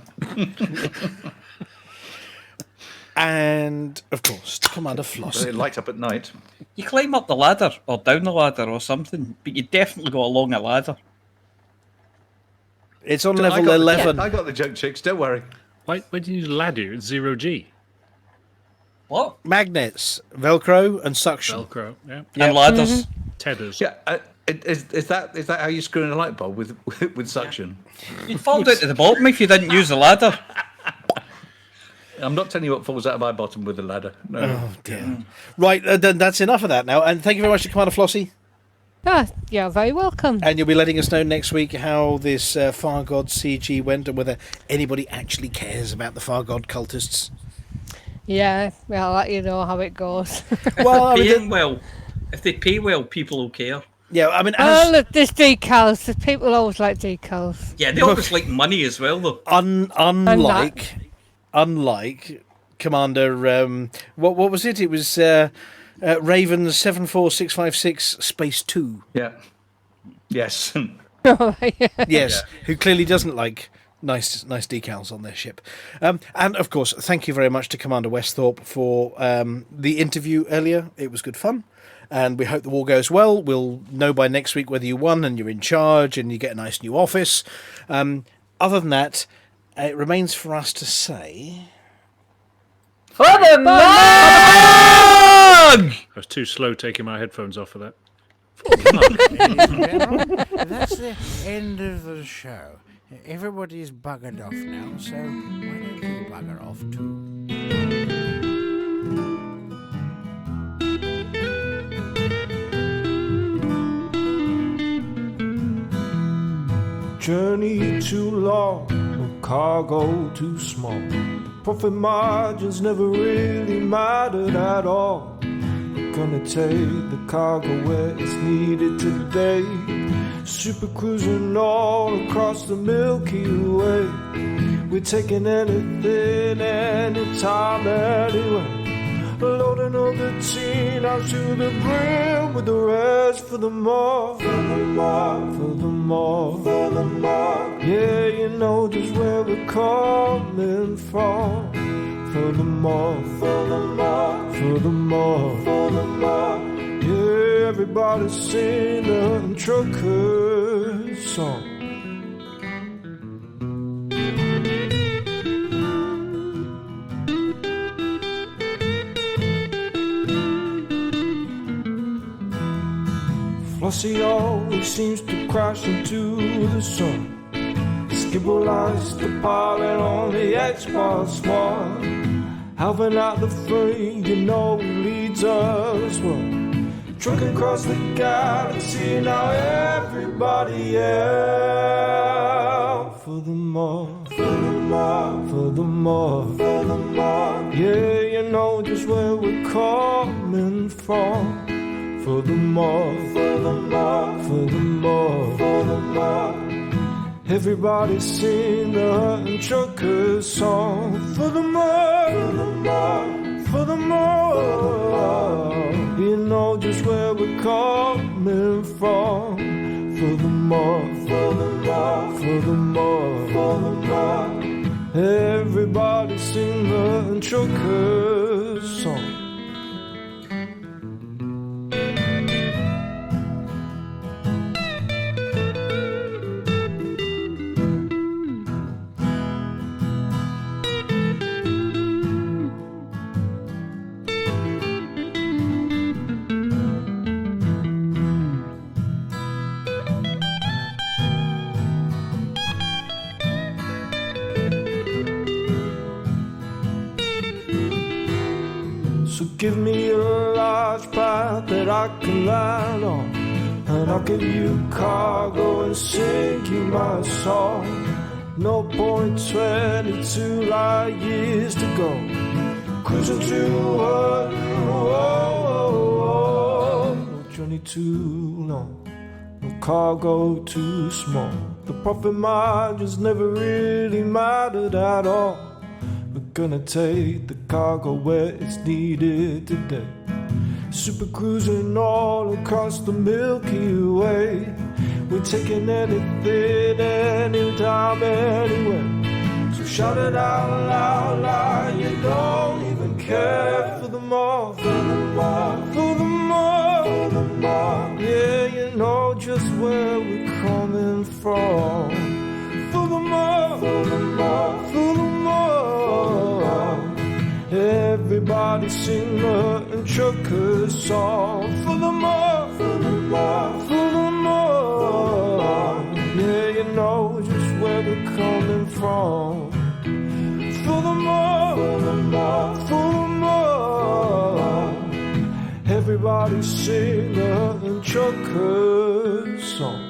And, of course, Commander Flossy. It lights up at night. You climb up the ladder or down the ladder or something, but you definitely go along a ladder. It's on level 11. I got the joke, chicks. Don't worry. Why do you need a ladder? It's 0G. What? Magnets, Velcro, and suction. Velcro, yeah. And ladders. Tethers. Yeah. Is that how you screw in a light bulb with suction? You'd fall down to the bottom if you didn't use the ladder. I'm not telling you what falls out of my bottom with a ladder. No. Oh, dear. Right, then that's enough of that now. And thank you very much to Commander Flossy. You're very welcome. And you'll be letting us know next week how this Far God CG went and whether anybody actually cares about the Far God cultists. Yeah, I'll let you know how it goes. Well, if they pay well, people will care. Yeah, I mean, look, there's decals. People always like decals. Yeah, they always like money as well, though. Unlike Commander, what was it? It was Raven 74656 Space 2. Yeah. Yes. Yes, who clearly doesn't like nice decals on their ship. And of course, thank you very much to Commander Westhorpe for the interview earlier. It was good fun. And we hope the war goes well. We'll know by next week whether you won and you're in charge and you get a nice new office. Other than that, it remains for us to say... For the mug! I was too slow taking my headphones off for that. That's the end of the show. Everybody's buggered off now, so why don't you bugger off too? Journey too long, no cargo too small. Profit margins never really mattered at all. We're gonna take the cargo where it's needed today. Super cruising all across the Milky Way. We're taking anything, anytime, anyway. Loading up the teen out to the brim with the rest for the more, for the more, for the more, for the more. Yeah, you know just where we're coming from. For the more, for the more, for the more, for the more. Yeah, everybody sing the trucker song. Flossy always seems to crash into the sun. Skibble lights the pilot on the X-Boss one. Helping out the free, you know he leads us well. Trucking across the galaxy, now everybody else. For the more, for the more, for the more, for the more. Yeah, you know just where we're coming from. For the more, for the more, for the more, for the more. Everybody sing the Hutton Trucker song. For the more, for the more, for the more. You know just where we're coming from. For the more, for the more, for the more, for the more. Everybody sing the Hutton Trucker song. So give me a large path that I can land on, and I'll give you cargo and sing you my song. No point 22 light years to go, cruising to Hutton, no journey too long, no cargo too small. The profit margins never really mattered at all. We're gonna take the cargo where it's needed today. Super cruising all across the Milky Way. We're taking anything, anytime, anywhere. So shout it out loud, loud. You don't even care for the more, for the more, for the more, for the more. Yeah, you know just where we're coming from. For the more, for the more, for the more. Everybody sing the and trucker song. For the more, for the more, for the more. Yeah, you know just where we're coming from. For the more, for the more, for the more. Everybody sing the and trucker song.